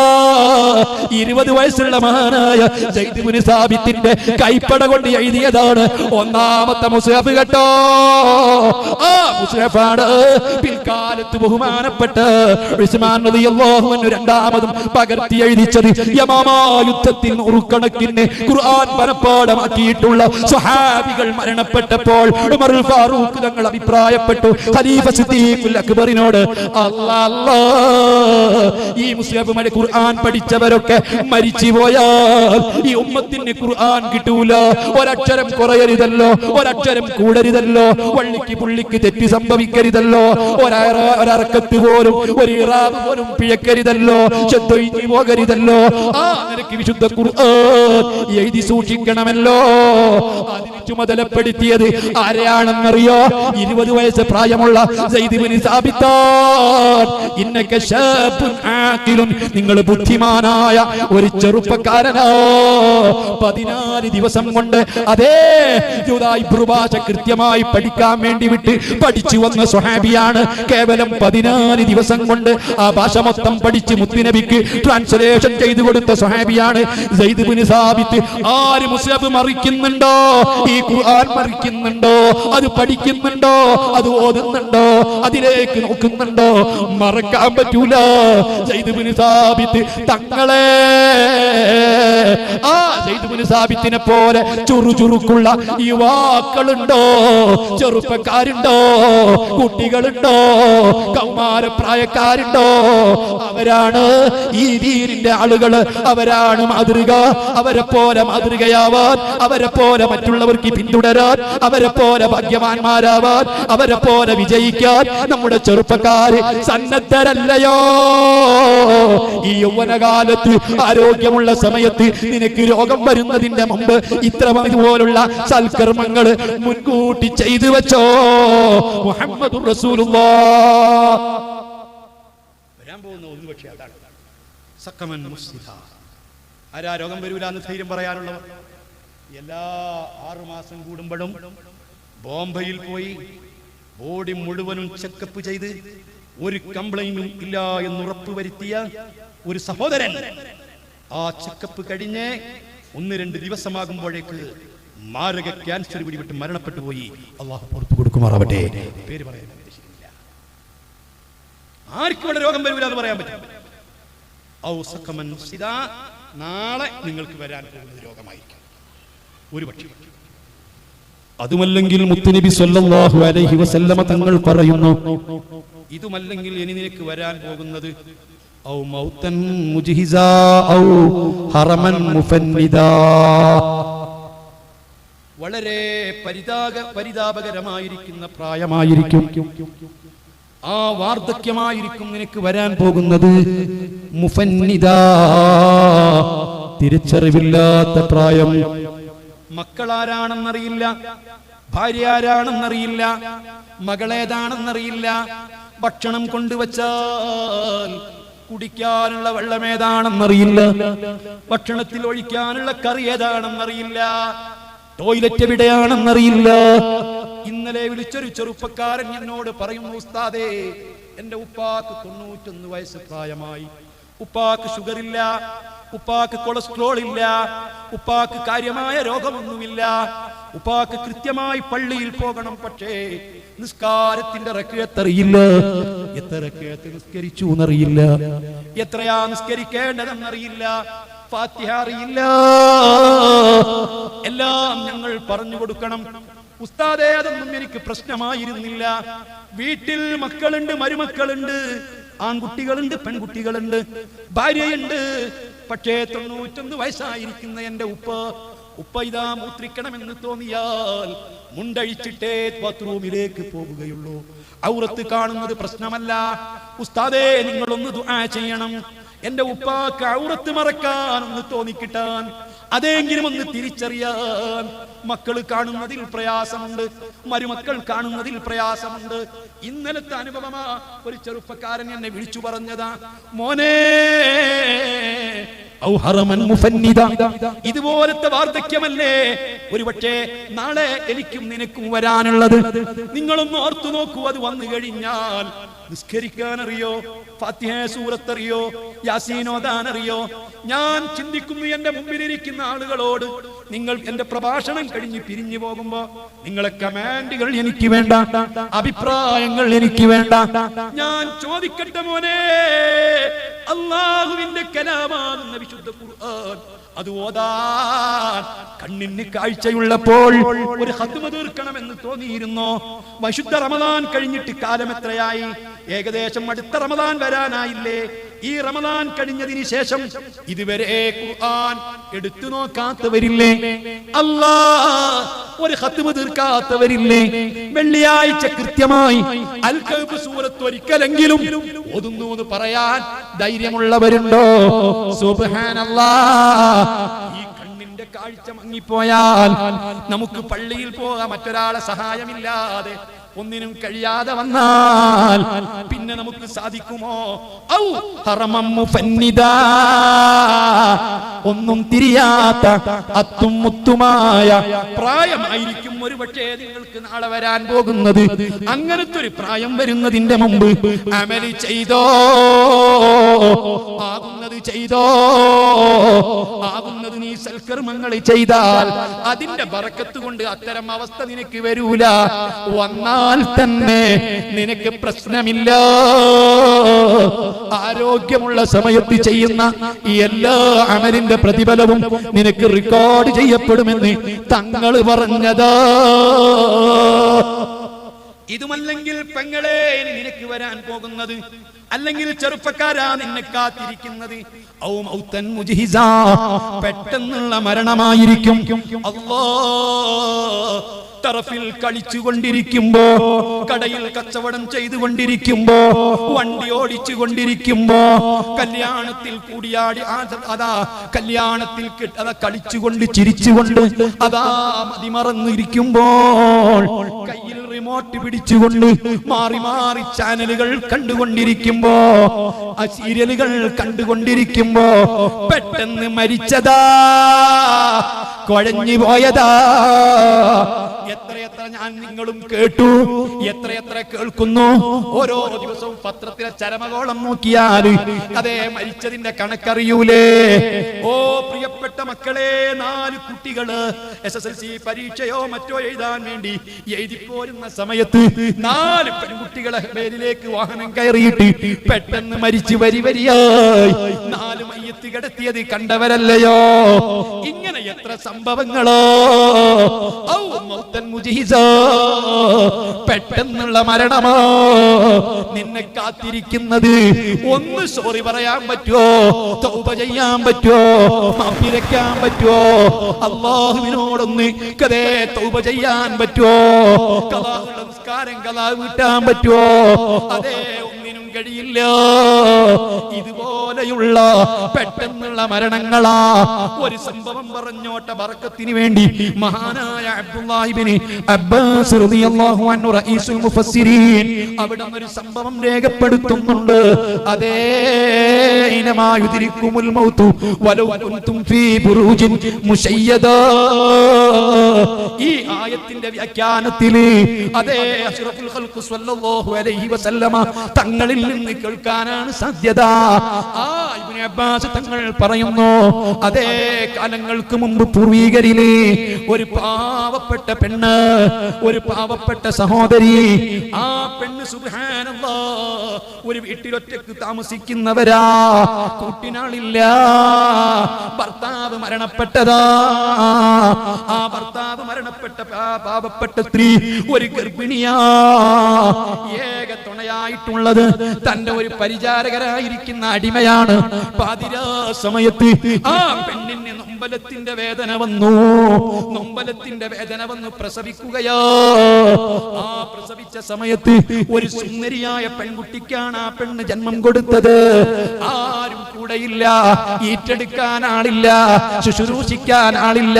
20 വയസ്സുള്ള മഹാനായ സയ്യിദ് ഇബ്നു സാബിത്തിന്റെ കൈപ്പട കൊണ്ട് എഴുതിയതാണ് ഒന്നാമത്തെ മുസ്ഹഫ് കേട്ടോ. ആ മുസ്ഹഫാണ് പിൽക്കാലത്ത് ബഹുമാനപ്പെട്ട ഉസ്മാൻ റളിയല്ലാഹു അൻഹു രണ്ടാമതും പകർത്തി എഴുതിച്ചത്. യമാമ യുദ്ധത്തിൽ നൂറുകണക്കിന് ഖുർആൻ മനപ്പാഠമാക്കിയിട്ടുള്ള സ്വഹാബികൾ മരണപ്പെട്ടപ്പോൾ ഉമറുൽ ഫാറൂഖ് തങ്ങൾ അഭിപ്രായപ്പെട്ടു ഖലീഫ സിദ്ദീഖുൽ അക്ബറിനോട്, ഈ മുസ്ലിം ഖുർആൻ പഠിച്ചവരൊക്കെ മരിച്ചു പോയാൽ ഈ ഉമ്മത്തിന് ഖുർആൻ കിട്ടൂല. ഒരക്ഷരം കുറയരുതല്ലോ, ഒരക്ഷരം കൂടരുതല്ലോ, വള്ളിക്ക് പുള്ളിക്ക് തെറ്റി സംഭവിക്കരുതല്ലോ, ഒരറക്കത്ത് പോലും ഒരു ഇറാബ് പോലും പിഴക്കരുതല്ലോ, ശബ്ദൊഴിഞ്ഞു പോകരുതല്ലോ. ആ നിനക്ക് വിശുദ്ധ ഖുർആൻ എഴുതി സൂക്ഷിക്കണമല്ലോ. അതിന് ചുമതലപ്പെടുത്തിയത് ആരെയാണെന്നറിയോ? 20 വയസ്സ് പ്രായമുള്ള സയ്യിദ് ഇബ്നു സാബിത്ത്. ഇന്നക ശാബുൻ ആഖിലുൻ, നിങ്ങൾ ബുദ്ധിമാനായ ഒരു ചെറുപ്പക്കാരനാ. 14 ദിവസം കൊണ്ട് അതേ ജൂദായിബ്രു ഭാഷ കൃത്യമായി പഠിക്കാൻ വേണ്ടി വിട്ട് പഠിച്ചു വന്ന സ്വഹാബിയാണ്. കേവലം 14 ദിവസം കൊണ്ട് ആ ഭാഷ മൊത്തം പഠിച്ച് മുത്തുനബിക്ക് ട്രാൻസ്ലേഷൻ ചെയ്തു കൊടുത്ത സ്വഹാബിയാണ് സയ്യിദ് ഇബ്നു സാബിത്ത്. ആര് മുസ്ഹഫ് മറിക്കുന്നുണ്ടോ, ഈ ഖുർആൻ മറിക്കുന്നുണ്ടോ, അത് പഠിക്കുന്നുണ്ടോ, അത് ഓതുന്നുണ്ടോ, അതിലേക്ക് നോക്കുന്നുണ്ടോ, മറക്കാൻ പറ്റൂല സയ്യിദ് ഇബ്നു സാബിത്ത് തങ്ങളെ. ആ സയ്യിദ് ഇബ്നു സാബിത്തിനെ പോലെ ചുറുചുറുക്കുള്ള യുവാക്കളുണ്ടോ, ചെറുപ്പക്കാരുണ്ടോ, കുട്ടികളുണ്ടോ, കൗമാരപ്രായക്കാരുണ്ടോ? അവരാണ് ഈ ദീനിന്റെ ആളുകള്, അവരാണ് മാതൃക. അവരെ പോലെ മാതൃകയാവാൻ, അവരെ പോലെ മറ്റുള്ളവർക്ക് പിന്തുടരാൻ, അവരെ പോലെ ഭാഗ്യവാന്മാരാവാൻ, അവരെ പോലെ വിജയിക്കാൻ നമ്മുടെ ചെറുപ്പക്കാര് സന്നദ്ധരല്ലയോ? ഈ യൗവനകാലത്ത് ആരോഗ്യമുള്ള സമയത്ത് നിനക്ക് രോഗം വരുന്നതിന്റെ മുമ്പ് ഇതുപോലുള്ള സൽക്കർമ്മങ്ങൾ മുൻകൂട്ടി ചെയ്തു വെച്ചോ. മുഹമ്മദുർ റസൂലുള്ളാഹ്. വരാൻ പോകുന്ന ഒന്ന് പക്ഷേ അതാണ് സഖമൻ മുസ്ലിഹ. ആരാ രോഗം വരൂല എന്ന് ധൈര്യം പറയാനുള്ളവർ? എല്ലാ 6 മാസം കൂടുമ്പോഴും ബോംബെയിൽ പോയി ബോഡി മുഴുവനും ചെക്കപ്പ് ചെയ്ത് ഒരു കംപ്ലൈന്റും ഇല്ല എന്ന് ഉറപ്പുവരുത്തിയ ഒരു സഹോദരൻ ആ ചെക്കപ്പ് കഴിഞ്ഞ് 1-2 ദിവസമാകുമ്പോഴേക്ക് മാരക ക്യാൻസർ പിടിപെട്ട് മരണപ്പെട്ടു പോയി. അള്ളാഹു പുറത്തു കൊടുക്കുമാറാവട്ടെ. പേര് പറയാൻ ഉദ്ദേശിക്കുന്നില്ല. ആർക്കും ഇവിടെ രോഗം വരില്ല എന്ന് പറയാൻ പറ്റും. നാളെ നിങ്ങൾക്ക് വരാൻ പോകുന്ന രോഗമായിരിക്കും ഒരു പക്ഷേ. അതുമല്ലെങ്കിൽ മുത്തുനബി സ്വല്ലല്ലാഹു അലൈഹി വസല്ലമ തങ്ങൾ പറയുന്നു, ഇതുമല്ലെങ്കിൽ ഇനി നിനക്ക് വരാൻ പോകുന്നത് ഔ മൗതൻ മുജ്ഹിസാ ഔ ഹറമൻ മുഫന്നിദാ. വളരെ പരിതാപകരമായിരിക്കുന്ന പ്രായമായിരിക്കും. ആ വാർദ്ധക്യമായിരിക്കും നിനക്ക് വരാൻ പോകുന്നത്. മുഫന്നിദ, തിരിച്ചറിവില്ലാത്ത പ്രായം. മക്കളാരാണെന്നറിയില്ല, ഭാര്യ ആരാണെന്നറിയില്ല, മകളേതാണെന്നറിയില്ല, ഭക്ഷണം കൊണ്ടുവച്ചാൽ കുടിക്കാനുള്ള വെള്ളം ഏതാണെന്നറിയില്ല, ഭക്ഷണത്തിൽ ഒഴിക്കാനുള്ള കറി ഏതാണെന്നറിയില്ല, ടോയ്ലറ്റ് എവിടെയാണെന്നറിയില്ല. ഇന്നലെ വിളിച്ചൊരു ചെറുപ്പക്കാരൻ എന്നോട് പറയുന്നു, ഉസ്താദേ, എന്റെ ഉപ്പാക്ക് 91 വയസ്സ് പ്രായമായി, ഉപ്പാക്ക് ഷുഗർ ഇല്ല, ഉപ്പാക്ക് കൊളസ്ട്രോൾ ഇല്ല, ഉപ്പാക്ക് കാര്യമായ രോഗമൊന്നുമില്ല, ഉപ്പാക്ക് കൃത്യമായി പള്ളിയിൽ പോകണം, പക്ഷേ നിസ്കാരത്തിന്റെ റക്അത്ത് അറിയില്ല, എത്ര റക്അത്ത് നിസ്കരിച്ചു എന്നറിയില്ല, എത്രയാ നിസ്കരിക്കേണ്ടതെന്നറിയില്ല, ഫാത്തിഹ അറിയില്ല. എല്ലാം ഞങ്ങൾ പറഞ്ഞു കൊടുക്കണം. ഉസ്താദേ, അതൊന്നും എനിക്ക് പ്രശ്നമായിരുന്നില്ല. വീട്ടിൽ മക്കളുണ്ട്, മരുമക്കളുണ്ട്, ആൺകുട്ടികളുണ്ട്, പെൺകുട്ടികളുണ്ട്, ഭാര്യയുണ്ട്. പക്ഷേ 91 വയസ്സായിരിക്കുന്ന എന്റെ ഉപ്പ ഇതാ മൂത്രിക്കണമെന്ന് തോന്നിയാൽ മുണ്ടഴിച്ചിട്ടേ ബാത്റൂമിലേക്ക് പോകുകയുള്ളൂ. ഔറത്ത് കാണുന്നത് പ്രശ്നമല്ല. ഉസ്താദേ, നിങ്ങളൊന്ന് ദുആ ചെയ്യണം, എന്റെ ഉപ്പാക്ക് ഔറത്ത് മറക്കാൻ ഒന്ന് തോന്നിക്കിട്ടാൻ, അതെങ്കിലും ഒന്ന് തിരിച്ചറിയാൻ. മക്കൾ കാണുന്നതിൽ പ്രയാസമുണ്ട്, മരുമക്കൾ കാണുന്നതിൽ പ്രയാസമുണ്ട്. ഇന്നലത്തെ അനുഭവമാ. ഒരു ചെറുപ്പക്കാരൻ എന്നെ വിളിച്ചു പറഞ്ഞതാ, മോനെ, ഇതുപോലത്തെ വാർദ്ധക്യമല്ലേ ഒരുപക്ഷെ നാളെ എനിക്കും നിനക്കും വരാനുള്ളത്. നിങ്ങളൊന്ന് ഓർത്തു നോക്കൂ, അത് വന്നു കഴിഞ്ഞാൽ നിസ്കരിക്കാൻ അറിയോ, ഫാത്തിഹ സൂറത്ത് അറിയോ, യാസീൻ ഓതാൻ അറിയോ? ഞാൻ ചിന്തിക്കുന്നു, എന്റെ മുമ്പിലിരിക്കുന്ന ആളുകളോട്, നിങ്ങൾ എന്റെ പ്രഭാഷണം കഴിഞ്ഞ് പിരിഞ്ഞു പോകുമ്പോ നിങ്ങളെ കമാൻഡുകൾ എനിക്ക് വേണ്ട, അഭിപ്രായങ്ങൾ എനിക്ക് വേണ്ട. ഞാൻ ചോദിക്കട്ടെ മോനെ, അല്ലാഹുവിന്റെ കലാമാകുന്ന വിശുദ്ധ ഖുർആൻ അത് ഓതാൻ കണ്ണിന് കാഴ്ചയുള്ളപ്പോൾ ഒരു ഖത്മ തീർക്കണമെന്ന് തോന്നിയിരുന്നോ? വിശുദ്ധ റമദാൻ കഴിഞ്ഞിട്ട് കാലം എത്രയായി? ഏകദേശം അടുത്ത റമദാൻ വരാനായില്ലേ? ഈ റമദാൻ കഴിഞ്ഞതിന് ശേഷം ഇതുവരെ ഖുർആൻ എടുത്തു നോക്കാത്തവരില്ലേ? അല്ലാഹ് ഒരു ഖത്മ തീർക്കാത്തവരില്ലേ? വെള്ളിയാഴ്ച കൃത്യമായി അൽ കഹ്ഫ് സൂറത്ത് ഒരിക്കലെങ്കിലും ഓതുന്നു എന്ന് പറയാൻ ധൈര്യമുള്ളവരുണ്ടോ? സുബ്ഹാനല്ലാഹ്. ഈ കണ്ണിന്റെ കാഴ്ച മങ്ങിപ്പോയാൽ നമുക്ക് പള്ളിയിൽ പോകാൻ മറ്റൊരാളെ സഹായമില്ലാതെ ഒന്നിനും കഴിയാതെ വന്നാൽ പിന്നെ നമുക്ക് സാധിക്കുമോ? ഔ ഹറമം മുഫന്നിദാ, ഒന്നും തിരിയാത്ത അത്തും മുത്തുമായ പ്രായമായിരിക്കും ഒരുപക്ഷേ നിങ്ങൾക്ക് നാളെ വരാൻ പോകുന്നത്. അങ്ങനത്തെ ഒരു പ്രായം വരുന്നതിന്റെ മുമ്പ് അമലി ചെയ്തോ, ആകുന്നത് ചെയ്തോ, ആകുന്നത് നീ സൽക്കർമ്മങ്ങൾ ചെയ്താൽ അതിന്റെ ബറക്കത്ത് കൊണ്ട് അത്തരം അവസ്ഥ നിനക്ക് വരൂല. വന്നാൽ തന്നെ നിനക്ക് പ്രശ്നമില്ല. ആരോഗ്യമുള്ള സമയത്ത് ചെയ്യുന്ന ഈ എല്ലാ അമലിന്റെ പ്രതിഫലവും നിനക്ക് റെക്കോർഡ് ചെയ്യപ്പെടുമെന്ന് തങ്ങൾ പറഞ്ഞതാ. ഇതുമല്ലെങ്കിൽ പെങ്ങളെ ഇനി നിനക്ക് വരാൻ പോകുന്നത്, അല്ലെങ്കിൽ ചെറുപ്പക്കാരാ നിന്നെ കാത്തിരിക്കുന്നത്, ഔ മൗതൻ മുജ്ഹിസാ, പെട്ടെന്നുള്ള മരണമായിരിക്കും. അല്ലാഹ് തറഫിൽ കളിച്ചുകൊണ്ടിരിക്കുമ്പോ, കടയിൽ കച്ചവടം ചെയ്തുകൊണ്ടിരിക്കുമ്പോ, വണ്ടി ഓടിച്ചു കൊണ്ടിരിക്കുമ്പോ, കല്യാണത്തിൽ കൂടിയാടി അതാ കല്യാണത്തിൽ അതാ കളിച്ചുകൊണ്ട് ചിരിച്ചുകൊണ്ട് അതാ മതിമറന്നിരിക്കുമ്പോൾ, കയ്യിൽ റിമോട്ട് പിടിച്ചുകൊണ്ട് മാറി മാറി ചാനലുകൾ കണ്ടുകൊണ്ടിരിക്കുമ്പോ, ആ സീരിയലുകൾ കണ്ടുകൊണ്ടിരിക്കുമ്പോ പെട്ടെന്ന് മരിച്ചതാ, കുഴഞ്ഞു പോയതാ. എത്രയെത്ര ഞാൻ നിങ്ങളും കേട്ടു, എത്രയെത്ര കേൾക്കുന്നു. ഓരോ ദിവസവും പത്രത്തിലെ ചരമകോളം നോക്കിയാൽ അതേ മരിച്ചതിന്റെ കണക്കറിയൂലേ? ഓ പ്രിയപ്പെട്ട മക്കളെ, 4 കുട്ടികള് SSLC പരീക്ഷയോ മറ്റോ എഴുതാൻ വേണ്ടി എഴുതിപ്പോരുന്ന സമയത്ത് 4 പെൺകുട്ടികളെ മേലിലേക്ക് വാഹനം കയറിയിട്ട് പെട്ടെന്ന് മരിച്ചു വരിയായി 4 മയ്യത്ത് കിടത്തിയത് കണ്ടവരല്ലയോ? ഇങ്ങനെ എത്ര സംഭവങ്ങളോ. ഔ മൗതൻ മുജ്ഹിസാ, പെട്ടെന്നുള്ള മരണമാ നിന്നെ കാത്തിരിക്കുന്നത്. ഒന്ന് സോറി പറയാൻ പറ്റുമോ? തൗബ ചെയ്യാൻ പറ്റുമോ? മാപ്പിരക്കാൻ പറ്റുമോ? അല്ലാഹുവിനോടൊന്ന് കദേ തൗബ ചെയ്യാൻ പറ്റുമോ? ഖലാഉൽ നിസ്കാരം ഖലാ വീട്ടാൻ പറ്റുമോ? അതേ ഒന്നിനും കഴിയില്ല. ഇതുപോലെയുള്ള പെട്ടെന്നുള്ള മരണങ്ങളാ. ഒരു സംഭവം പറഞ്ഞോട്ടെ ബർക്കത്തിന് വേണ്ടി. മഹാനായ അബ്ദുല്ലാഹി ഇബ്നു അബ്ബാസ് റളിയല്ലാഹു അൻഹു റഈസുൽ മുഫസ്സിരീൻ അവിടെ ഒരു സംഭവം രേഖപ്പെടുത്തുന്നുണ്ട്. അതേ ഇനമാ യുദ്രിക്കുമുൽ മൗതു വലൗ കുൻതും ഫീ ബുറൂജിൻ മുശയ്യദാ. ഈ ആയത്തിന്റെ വ്യാഖ്യാനത്തിൽ അതേ അഷ്റഫുൽ ഖൽഖ് സ്വല്ലല്ലാഹു അലൈഹി വസല്ലമ തങ്ങളിൽ നിന്ന് കേൾക്കാനാണ് സാധ്യത. ആ ഇബ്നു അബ്ബാസ് തങ്ങൾ പറയുന്നു, അതേ കാലങ്ങൾക്ക് മുമ്പ് പൂർവീകരിലെ ഒരു പാവപ്പെട്ട പെണ്ണ്, ഒരു പാവപ്പെട്ട സഹോദരി. ആ പെണ്ണ് സുബ്ഹാനല്ലാഹ് ഒരു വീട്ടിലൊറ്റക്ക് താമസിക്കുന്നവരാ. കൂട്ടിനാളില്ല. ഭർത്താവ് മരണപ്പെട്ടതാ. ആ ഭർത്താവ് മരണപ്പെട്ട പാവപ്പെട്ട സ്ത്രീ ഒരു ഗർഭിണിയാ. ഏക തുണയായിട്ടുള്ളത് തന്റെ ഒരു പരിചാരകരായിരിക്കുന്ന അടിമയാണ്. പാതിരാ സമയത്ത് ആ പെണ്ണിന് നൊമ്പലത്തിന്റെ വേദന വന്നു. നൊമ്പലത്തിന്റെ വേദന വന്നു പ്രസവിക്കുകയോ. ആ പ്രസവിച്ച സമയത്ത് ഒരു സുന്ദരിയായ പെൺകുട്ടിക്കാണ് ആ പെണ്ണ് ജന്മം കൊടുത്തത്. ആരും കൂടെയില്ല, ഏറ്റെടുക്കാൻ ആളില്ല, ശുശ്രൂഷിക്കാൻ ആളില്ല,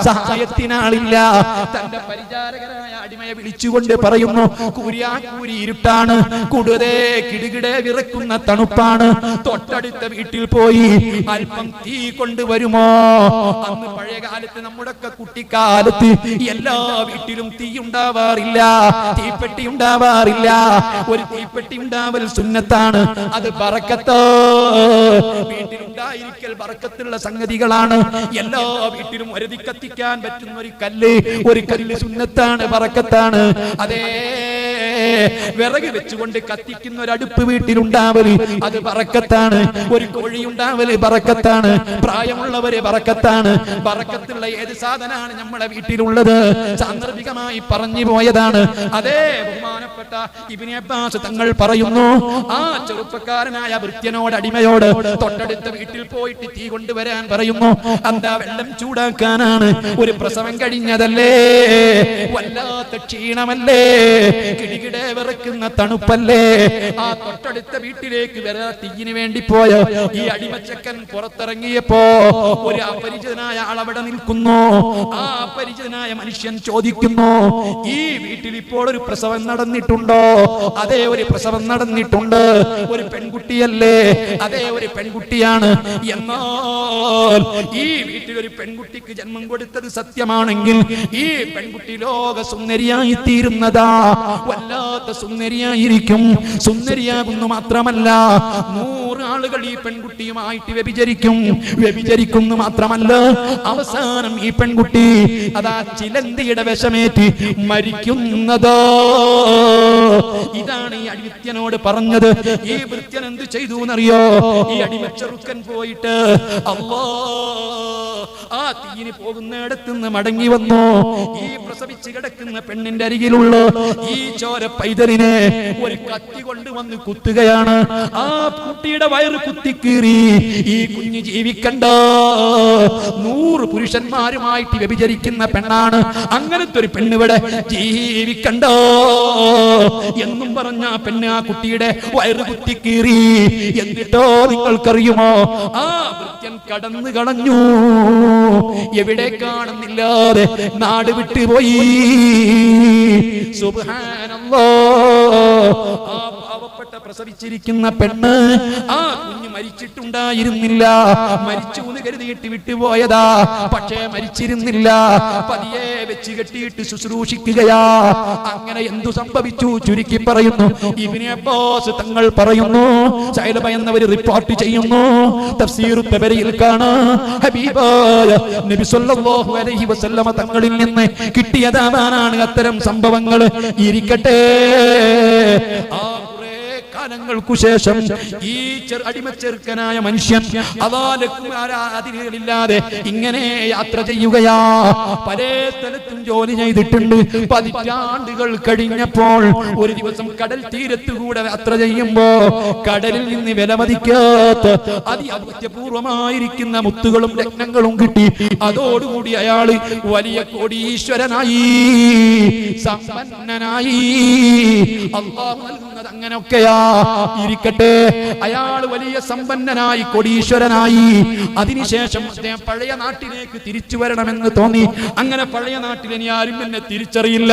സഹായത്തിനാളില്ല. തന്റെ പരിചാരകരായ അടിമയെ വിളിച്ചുകൊണ്ട് പറയുന്നു, കൂരിയാക്കൂരി ഇരുട്ടാണ്, കൂടുതേ കിടുകിടെ വിറക്കുന്ന തണുപ്പാണ്, തൊട്ടടുത്ത വീട്ടിൽ പോയി അല്പം തീ കൊണ്ടുവരുമോ? അന്ന് പഴയ കാലത്ത് നമ്മുടെയൊക്കെ കുട്ടിക്കാലത്ത് എല്ലാ വീട്ടിലും തീ ഉണ്ടാവാറില്ല, തീപ്പെട്ടി ഉണ്ടാവാറില്ല. ഒരു തീപ്പെട്ടി ഉണ്ടാവൽ സുന്നത്താണ്, അത് ബറക്കത്ത്. വീട്ടിലുണ്ടായിരിക്കൽ ബറക്കത്തുള്ള സംഗതികളാണ്. എല്ലാ വീട്ടിലും ഒരുതി കത്തിക്കാൻ പറ്റുന്ന ഒരു കല്ല് സുന്നത്താണ്, ബറക്കത്താണ്. അതേ വിറക് വെച്ചുകൊണ്ട് കത്തിക്കുന്ന ഒരു അടുപ്പ് വീട്ടിലുണ്ടാവല് അത് ബറക്കത്താണ്. ഒരു കോഴി ഉണ്ടാവല് ബറക്കത്താണ്. പ്രായമുള്ളവര് ബറക്കത്താണ്. ബറക്കത്തുള്ള ഏത് സാധനമാണ് നമ്മുടെ വീട്ടിലുള്ളത്? സാന്ദർഭികമായി പറഞ്ഞു പോയതാണ്. അതേ ബഹുമാനപ്പെട്ട ഇബ്നു അബ്ബാസ് തങ്ങൾ പറയുന്നു, ആ ചെറുപ്പക്കാരനായ ഭൃത്യനോട്, അടിമയോട് തൊട്ടടുത്ത വീട്ടിൽ പോയിട്ട് തീ കൊണ്ടുവരാൻ പറയുന്നു. എന്താ? വെള്ളം ചൂടാക്കാനാണ്. ഒരു പ്രസവം കഴിഞ്ഞതല്ലേ, വല്ലാത്ത ക്ഷീണമല്ലേ, കിടികിടെ വിറക്കുന്ന തണുപ്പല്ലേ. ആ തൊട്ടടുത്ത വീട്ടിലേക്ക് വരെ തീയിന് വേണ്ടി പോയ ഈ അടിമച്ചക്കൻ പുറത്തിറങ്ങിയപ്പോ ഒരു അപരിചിതനായ ആൾ അവിടെ നിൽക്കുന്നു. ആ അപരിചിതനായ മനുഷ്യൻ ചോദിക്കുന്നു, ഈ വീട്ടിൽ ഇപ്പോൾ ഒരു പ്രസവം നടന്നിട്ടുണ്ടോ? അതേ, ഒരു പ്രസവം നടന്നിട്ടുണ്ട്. ഒരു പെൺകുട്ടിയല്ലേ? അതേ, ഒരു പെൺകുട്ടിയാണ്. എന്നാൽ ഈ വീട്ടിൽ ഒരു പെൺകുട്ടിക്ക് ജന്മം കൊടുത്തത് സത്യമാണെങ്കിൽ ഈ പെൺകുട്ടി ലോക സുന്ദരിയായി തീരുന്നതാ. വല്ലാത്ത സുന്ദരിയായിരിക്കും. സുന്ദരിയാകുന്നു മാത്രമല്ല, 100 ആളുകൾ ഈ പെൺകുട്ടിയുമായിട്ട് വ്യഭിചരിക്കുന്നു മാത്രമല്ല, അവസാനം ഈ പെൺകുട്ടി അതാ ചിലന്തിയുടെ വിഷമേറ്റ് മരിക്കുന്നതോ. ഇതാണ് ഈ അടിമത്യനോട് പറഞ്ഞത്. ഈ ഭൃത്യൻ എന്ത് ചെയ്തു എന്നറിയോ? ഈ അടിമച്ചെറുക്കൻ പോയിട്ട് ആ തീയിന് പോകുന്നിടത്തുനിന്ന് മടങ്ങി വന്നു. ഈ പ്രസവിച്ച് കിടക്കുന്ന പെണ്ണിന്റെ അരികിലുള്ള ഈ ചോര പൈതലിനെ ഒരു കത്തി കൊണ്ടുവന്ന് കുത്തുകയാണ്. ആ കുട്ടിയുടെ വയറ് കുത്തിക്കീറി. ഈ കുഞ്ഞ് ജീവിക്കണ്ട. 100 പുരുഷന്മാരുമായിട്ട് വ്യഭിചരിക്കുന്ന പെണ്ണാണ്. അങ്ങനത്തെ ഒരു പെണ്ണിവിടെ ജീവിക്കണ്ട എന്നും പറഞ്ഞ പെണ്ണ് ആ കുട്ടിയുടെ വയറ് കുത്തിക്കീറി. എന്നിട്ടോ നിങ്ങൾക്കറിയുമോ, ആ ഭൃത്യൻ കടന്നു കളഞ്ഞു. എവിടെ കാണുന്നില്ലാതെ നാട് വിട്ടുപോയി. സുബ്ഹാനല്ലാഹ്. ആ പാവപ്പെട്ട പ്രസവിച്ചിരിക്കുന്ന പെണ്ണ്, ആ കുഞ്ഞ് മരിച്ചിട്ടുണ്ടായിരുന്നില്ല. മരിച്ചു എന്ന് കരുതിയിട്ട് വിട്ടുപോയതാ. പക്ഷേ മരിച്ചിരുന്നില്ല. പതിയെ വെച്ച് കെട്ടിയിട്ട് ശുശ്രൂഷിക്കുകയാ. അങ്ങനെ എന്തു സംഭവിച്ചു? ചുരുക്കി പറയുന്നു, ഇബ്നു അബ്ബാസ് തങ്ങൾ പറയുന്നു, സൈലബ എന്നവർ റിപ്പോർട്ട് ചെയ്യുന്നു. തഫ്സീർ തബരിയിൽ കാണാം, ഹബീബായ നബി സല്ലല്ലാഹു അലൈഹി വസല്ലമ തങ്ങളിൽ നിന്ന് കിട്ടിയതാണ് അത്തരം സംഭവങ്ങൾ. ഇരിക്കട്ടെ, ആ കാലങ്ങൾക്കു ശേഷം ഈ അടിമച്ചെറുക്കനായ മനുഷ്യൻ അതിരുകളില്ലാതെ ഇങ്ങനെ യാത്ര ചെയ്യുകയാ. പല സ്ഥലത്തും ജോലി ചെയ്തിട്ടുണ്ട്. പതിറ്റാണ്ടുകൾ കഴിഞ്ഞപ്പോൾ ഒരു ദിവസം കടൽ തീരത്തുകൂടെ യാത്ര ചെയ്യുമ്പോ കടലിൽ നിന്ന് വിലമതിക്കാത്ത അത്യപൂർവമായിരിക്കുന്ന മുത്തുകളും രത്നങ്ങളും കിട്ടി. അതോടുകൂടി അയാള് വലിയ കോടീശ്വരനായി, സമ്പന്നനായി. അല്ലാഹു നൽകുന്നത് അങ്ങനെയൊക്കെയാ ഇരിക്കട്ടെ. അയാൾ വലിയ സമ്പന്നനായി, കോടീശ്വരനായി. അതിനുശേഷം അദ്ദേഹം പഴയ നാട്ടിലേക്ക് തിരിച്ചു വരണമെന്ന് തോന്നി. അങ്ങനെ പഴയ നാട്ടിൽ ഇനി ആരും എന്നെ തിരിച്ചറിയില്ല,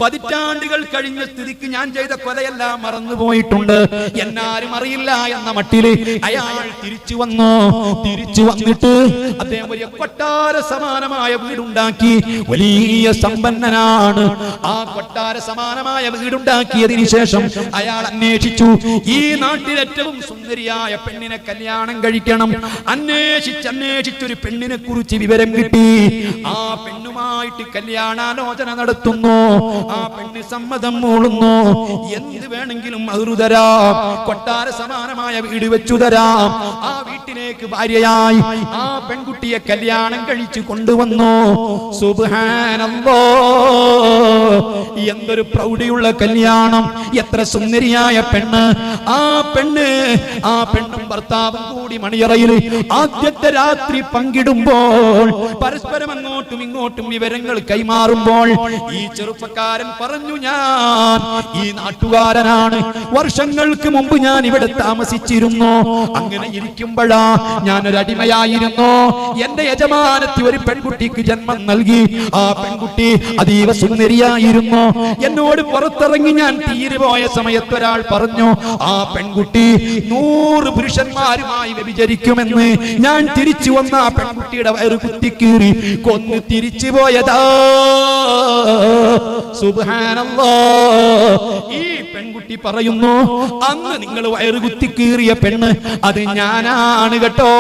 പതിറ്റാണ്ടുകൾ കഴിഞ്ഞ സ്ഥിതിക്ക് ഞാൻ ചെയ്ത കൊലയെല്ലാം മറന്നുപോയിട്ടുണ്ട്, എന്നാരും അറിയില്ല എന്ന മട്ടില് അയാൾ തിരിച്ചു വന്നു. തിരിച്ചു വന്നിട്ട് അദ്ദേഹം വലിയ കൊട്ടാര സമാനമായ വീടുണ്ടാക്കി. വലിയ സമ്പന്നനാണ്. ആ കൊട്ടാര സമാനമായ വീടുണ്ടാക്കിയതിനു ശേഷം അയാൾ അന്വേഷിച്ചു, ഈ നാട്ടിൽ ഏറ്റവും സുന്ദരിയായ പെണ്ണിനെ കല്യാണം കഴിക്കണം. അന്വേഷിച്ചൊരു പെണ്ണിനെ കുറിച്ച് വിവരം കിട്ടി. ആ പെണ്ണുമായിട്ട് കല്യാണാലോചന നടത്തുന്നു. ആ പെണ്ണ് സമ്മതം മൂളുന്നു. എന്ത് വേണമെങ്കിലും അറുതരാം, കൊട്ടാര സമാനമായ വീട് വെച്ചു തരാം. ആ വീട്ടിലേക്ക് ഭാര്യയായി ആ പെൺകുട്ടിയെ കല്യാണം കഴിച്ചു കൊണ്ടുവന്നു. സുബ്ഹാനല്ലാഹ്, എന്തൊരു പ്രൗഢിയുള്ള കല്യാണം! എത്ര സുന്ദരിയായ പെണ്ണ്! ആ പെണ്ണും ഭർത്താവും കൂടി മണിയറയിൽ ആദ്യത്തെ രാത്രി പങ്കിടുമ്പോൾ, പരസ്പരം അങ്ങോട്ടും ഇങ്ങോട്ടും വിവരങ്ങൾ കൈമാറുമ്പോൾ, ഈ ചെറുപ്പക്കാരൻ പറഞ്ഞു, ഞാൻ ഈ നാട്ടുകാരനാണ്, വർഷങ്ങൾക്ക് മുമ്പ് ഞാൻ ഇവിടെ താമസിച്ചിരുന്നു. അങ്ങനെ ഇരിക്കുമ്പോഴാ ഞാനൊരു അടിമയായിരുന്നു. എന്റെ യജമാനത്തി ഒരു പെൺകുട്ടിക്ക് ജന്മം നൽകി. ആ പെൺകുട്ടി അതീവ സുന്ദരിയായിരുന്നു. എന്നോട് പുറത്തിറങ്ങി ഞാൻ തീരെ പോയ സമയത്ത് ഒരാൾ പറഞ്ഞു, ആ പെൺകുട്ടി 100 പുരുഷന്മാരുമായി വ്യഭിചരിക്കുമെന്ന്. ഞാൻ തിരിച്ചു വന്ന ആ പെൺകുട്ടിയുടെ വയറ് കുത്തിക്കീറി കൊന്ന് തിരിച്ചു പോയതാ. സുബ്ഹാനല്ലാഹ്, ഈ പെൺകുട്ടി പറയുന്നു, അന്ന് നിങ്ങൾ വയറ് കുത്തിക്കീറിയ പെണ്ണ് അത് ഞാനാണ് കേട്ടോ.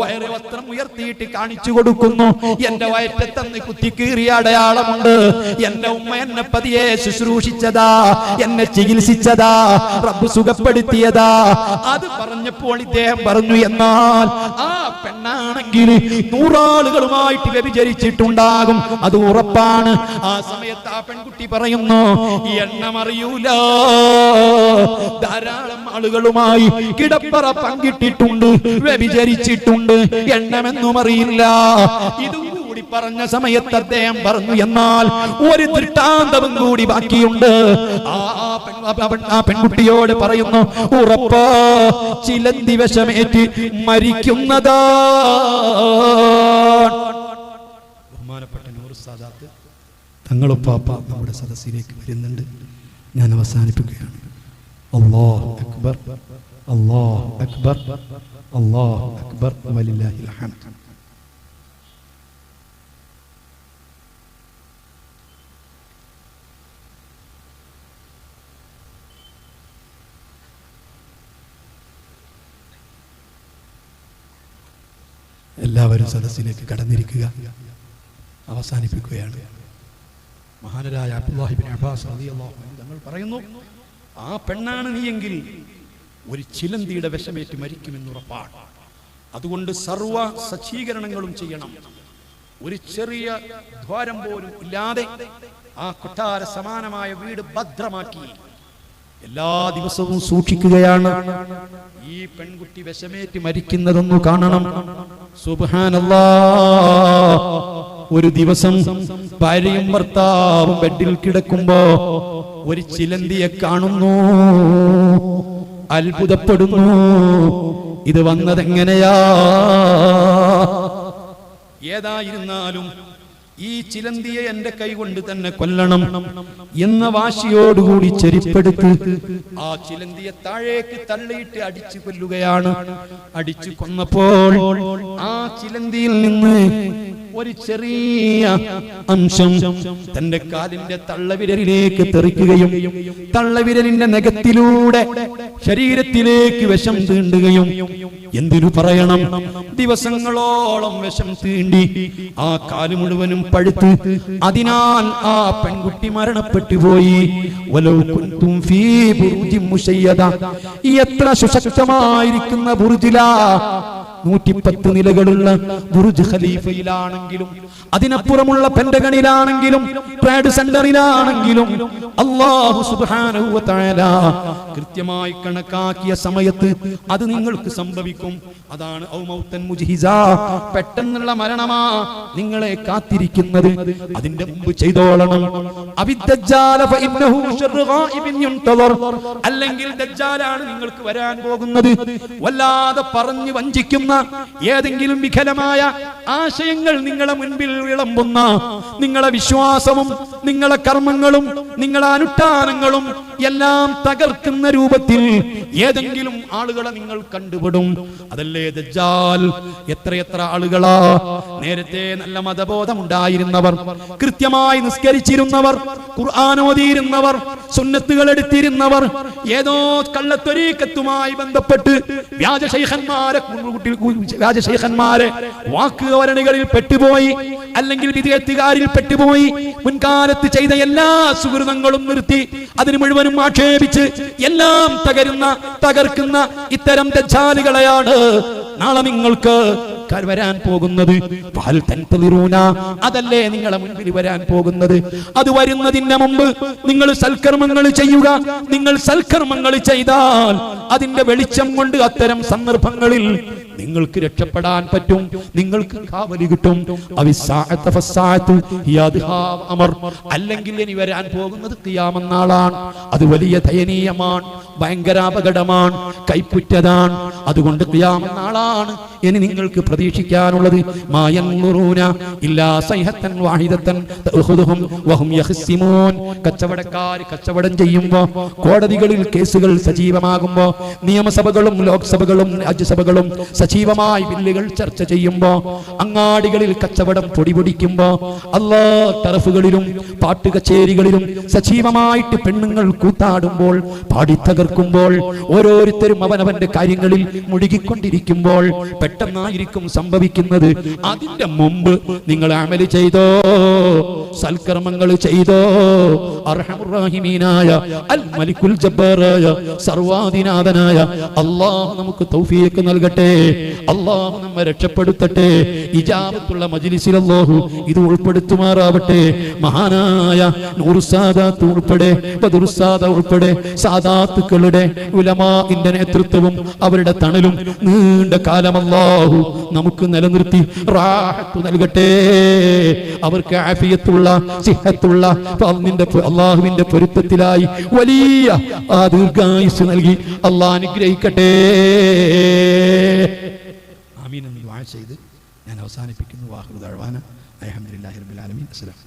വയറ് വസ്ത്രം ഉയർത്തിയിട്ട് കാണിച്ചു കൊടുക്കുന്നു. എന്റെ വയറ്റത്തന്ന് കുത്തിക്കീറിയ അടയാളമുണ്ട്. എന്റെ ഉമ്മ എന്നെ പതിയെ ശുശ്രൂഷിച്ചതാ, എന്നെ ചികിത്സിച്ചതാ, റബ്ബ് സുഖപ്പെടുത്തിയതാ. അത് പറഞ്ഞപ്പോൾ ഇദ്ദേഹം പറഞ്ഞു, എന്നാൽ ആ പെണ്ണാണെങ്കിൽ 100 ആളുകളുമായിട്ട് വ്യഭിചരിച്ചിട്ടുണ്ടാകും, അത് ഉറപ്പാണ്. ആ സമയത്ത് ആ പെൺകുട്ടി പറയുന്നു, എണ്ണം അറിയൂല, ധാരാളം ആളുകളുമായി കിടപ്പറ പങ്കിട്ടിട്ടുണ്ട്, വ്യഭിചരിച്ചിട്ടുണ്ട്, എണ്ണമെന്നും അറിയില്ല. ഇതും കൂടി പറഞ്ഞ സമയത്ത് അദ്ദേഹം പറഞ്ഞു, എന്നാൽ ഒരു ദൃഷ്ടാന്തവും കൂടി ബാക്കിയുണ്ട്. ആ പെൺകുട്ടിയോട് പറയുന്നു, ഉറപ്പാ ചിലന്തി വിഷമേറ്റ് മരിക്കുന്നതാ. ബഹുമാനപ്പെട്ട നൂർ സാദാത്ത് തങ്ങളുപ്പാപ്പ നമ്മുടെ സദസ്സിലേക്ക് വരുന്നുണ്ട്. ഞാൻ അവസാനിപ്പിക്കുകയാണ്. അല്ലാഹു അക്ബർ, അല്ലാഹു അക്ബർ, അല്ലാഹു അക്ബർ, വലില്ലാഹിൽ ഹംദ്. എല്ലാവരും സദസ്സിലേക്ക് കടന്നിരിക്കുക. അവസാനിപ്പിക്കുകയാണ്. മഹാനരായ അബ്ദുല്ലാഹി ഇബ്നു അബ്ബാസ് റളിയല്ലാഹു അൻഹു തങ്ങൾ പറയുന്നു, ആ പെണ്ണാണ് നീയെങ്കിൽ ഒരു ചിലന്തിയുടെ വിഷമേറ്റ് മരിക്കുമെന്ന് ഉറപ്പാണ്. അതുകൊണ്ട് സർവ സജ്ജീകരണങ്ങളും ചെയ്യണം. ഒരു ചെറിയ ദ്വാരം പോലും ഇല്ലാതെ ആ കൊട്ടാര സമാനമായ വീട് ഭദ്രമാക്കി എല്ലാ ദിവസവും സൂക്ഷിക്കുകയാണ്. ഈ പെൺകുട്ടി വിഷമേറ്റ് മരിക്കുന്നതൊന്നു കാണണം. സുബ്ഹാനല്ലാഹ്, ഒരു ദിവസം ഭാര്യയും ഭർത്താവും ബെഡിൽ കിടക്കുമ്പോ ഒരു ചിലന്തിയെ കാണുന്നു, അത്ഭുതപ്പെടുന്നു. ഇത് വന്നതെങ്ങനെയാ? ഏതായിരുന്നാലും ഈ ചിലന്തിയെ എന്റെ കൈകൊണ്ട് തന്നെ കൊല്ലണം എന്ന വാശിയോടുകൂടി ചെരിപ്പെടുത്ത് ആ ചിലന്തിയെ താഴേക്ക് തള്ളിയിട്ട് അടിച്ചു കൊല്ലുകയാണ്. അടിച്ചു കൊന്നപ്പോൾ ആ ചിലന്തിയിൽ നിന്ന് ഒരു ചെറിയ അംശം തന്റെ കാലിന്റെ തള്ളവിരലിലേക്ക് തെറിക്കുകയും തള്ളവിരലിന്റെ നഖത്തിലൂടെ ശരീരത്തിലേക്ക് വിഷം തീണ്ടുകയും, എന്തിനു പറയണം, ദിവസങ്ങളോളം വിഷം തീണ്ടി ആ കാല് മുഴുവനും പഴുത്ത് അതിനാൽ ആ പെൺകുട്ടി മരണപ്പെട്ടു പോയി. വലൗ കുൻതും ഫീ ഫീ ബുർജിൻ മുശയ്യദ. എത്ര സുശക്തമായിരിക്കുന്ന ബുർജിലാ, 110 നിലകളുള്ള ബുർജ് ഖലീഫയിലാണെങ്കിലും അതിനപ്പുറമുള്ള പെന്റഗണിലാണെങ്കിലും ട്രേഡ് സെന്ററിലാണെങ്കിലും അല്ലാഹു സുബ്ഹാനഹു വ തആല കൃത്യമായി കണക്കാക്കിയ സമയത്ത് അത് നിങ്ങൾക്ക് സംഭവിക്കും. അതാണ് ഔ മൗതൻ മുജ്ഹിസാ, പെട്ടെന്നുള്ള മരണമാ നിങ്ങളെ കാത്തിരിക്കുന്നത്, അതിന്റെ മുമ്പ് ചെയ്തോളണം. അബിദ്ദജ്ജാല ഫഇന്നഹു ശർറു ഗായിബിൻ യുൻതദർ, അല്ലെങ്കിൽ ദജ്ജാലാണ് നിങ്ങൾക്ക് വരാൻ പോകുന്നത്. വല്ലാതെ പറഞ്ഞു വഞ്ചിക്കുന്ന ഏതെങ്കിലും വികലമായ ആശയങ്ങൾ നിങ്ങളെ മുൻപിൽ വിളമ്പുന്ന, നിങ്ങളെ വിശ്വാസവും നിങ്ങളെ കർമ്മങ്ങളും നിങ്ങളെ അനുഷ്ഠാനങ്ങളും എല്ലാം തകർക്കുന്ന രൂപത്തിൽ ഏതെങ്കിലും ആളുകളെ നിങ്ങൾ കണ്ടുപെടും. അതല്ലേ ദജ്ജാൽ. എത്രയെത്ര ആളുകളാ നേരത്തെ നല്ല മതബോധം ഉണ്ടായിരുന്നവർ, കൃത്യമായി നിസ്കരിച്ചിരുന്നവർ, ഖുർആൻ ഓതിയിരുന്നവർ, സുന്നത്തുകൾ എടുത്തിരുന്നവർ, ഏതോ കള്ളത്വരീക്കത്തുമായി ബന്ധപ്പെട്ട് വ്യാജ ശൈഖന്മാരെ വാക്കുവരണികളിൽ പെട്ടുപോയി, അല്ലെങ്കിൽ വിദേഹത്തുകാരിൽ പെട്ടുപോയി, മുൻകാലത്ത് ചെയ്ത എല്ലാ സുഹൃതങ്ങളും നിർത്തി അതിന് മുഴുവനും ആക്ഷേപിച്ച് എല്ലാം തകർക്കുന്ന ഇത്തരം ദജ്ജാലുകളെയാണ് നാളെ നിങ്ങൾക്ക് വരാൻ പോകുന്നത്. അതല്ലേ നിങ്ങളെ മുൻപിൽ വരാൻ പോകുന്നത്. അത് വരുന്നതിന് മുമ്പ് നിങ്ങൾ സൽക്കർമ്മങ്ങൾ ചെയ്യുക. നിങ്ങൾ സൽക്കർമ്മങ്ങൾ ചെയ്താൽ അതിന്റെ വെളിച്ചം കൊണ്ട് അത്തരം സന്ദർഭങ്ങളിൽ നിങ്ങൾക്ക് രക്ഷപ്പെടാൻ പറ്റും, നിങ്ങൾക്ക് കാവലി കിട്ടും. അല്ലെങ്കിൽ ഇനി വരാൻ പോകുന്നത് ഖിയാമത്ത് നാളാണ്. അത് വലിയ ദയനീയമാണ്, ഭയങ്കര അപകടമാണ്, കൈപ്പുറ്റതാണ്. അതുകൊണ്ട് ഖിയാമത്ത് നാളാണ് ഇനി നിങ്ങൾക്ക് പ്രതീക്ഷിക്കാനുള്ളത്. കച്ചവടം ചെയ്യുമ്പോ, കോടതികളിൽ കേസുകൾ സജീവമാകുമ്പോ, നിയമസഭകളും ലോക്സഭകളും രാജ്യസഭകളും സജീവമായി ബില്ലുകൾ ചർച്ച ചെയ്യുമ്പോ, അങ്ങാടികളിൽ കച്ചവടം പൊടിപൊടിക്കുമ്പോ, ടർഫുകളിലും പാട്ട് കച്ചേരികളിലും സജീവമായിട്ട് പെണ്ണുങ്ങൾ കൂത്താടുമ്പോൾ, പാടി തകർക്കുമ്പോൾ, ഓരോരുത്തരും അവനവന്റെ കാര്യങ്ങളിൽ മുഴുകിക്കൊണ്ടിരിക്കുമ്പോൾ പെട്ടെന്നായിരിക്കും സംഭവിക്കുന്നത്. അതിന്റെ മുമ്പ് നിങ്ങൾ അമല് ചെയ്തോ, സൽക്കർമ്മങ്ങൾ ചെയ്തോ. അർഹമുർ റഹീമീനായ അൽ മലിക്കുൽ ജബ്ബാറായ സർവാധിനാഥനായ അല്ലാഹു നമുക്ക് തൗഫീഖ് നൽകട്ടെ. അല്ലാഹു നമ്മെ രക്ഷപ്പെടുത്തട്ടെ. ഇജാബത്തുള്ള മജ്ലിസിൽ അല്ലാഹു ഇത് ഉൾപ്പെടുത്തുമാറാവട്ടെ. മഹാനായ നൂറുസാദാത്ത് ഉൾപ്പെടെ ബദറുസാദ ഉൾപ്പെടെ സാദാത്തുക്കളുടെ ഉലമാഇന്റെ നേതൃത്വവും അവരുടെ തണലും നീണ്ട കാലം അല്ലാഹു നമുക്ക് നിലനിർത്തി റാഹത്ത് നൽകട്ടെ. അവർക്ക് ആഫിയത്തുള്ള സിഹത്തുള്ള അല്ലാഹുവിന്റെ പൊരുത്തത്തിലായി വലിയ ദീർഘായുസ് നൽകി അല്ലാഹു അനുഗ്രഹിക്കട്ടെ. ആമീൻ എന്ന് ദുആ ചെയ്ത് ഞാൻ അവസാനിപ്പിക്കുന്നു. വാഹിറു ദഅ്വാന അൽഹംദുലില്ലാഹി റബ്ബിൽ ആലമീൻ. അസ്സലാമു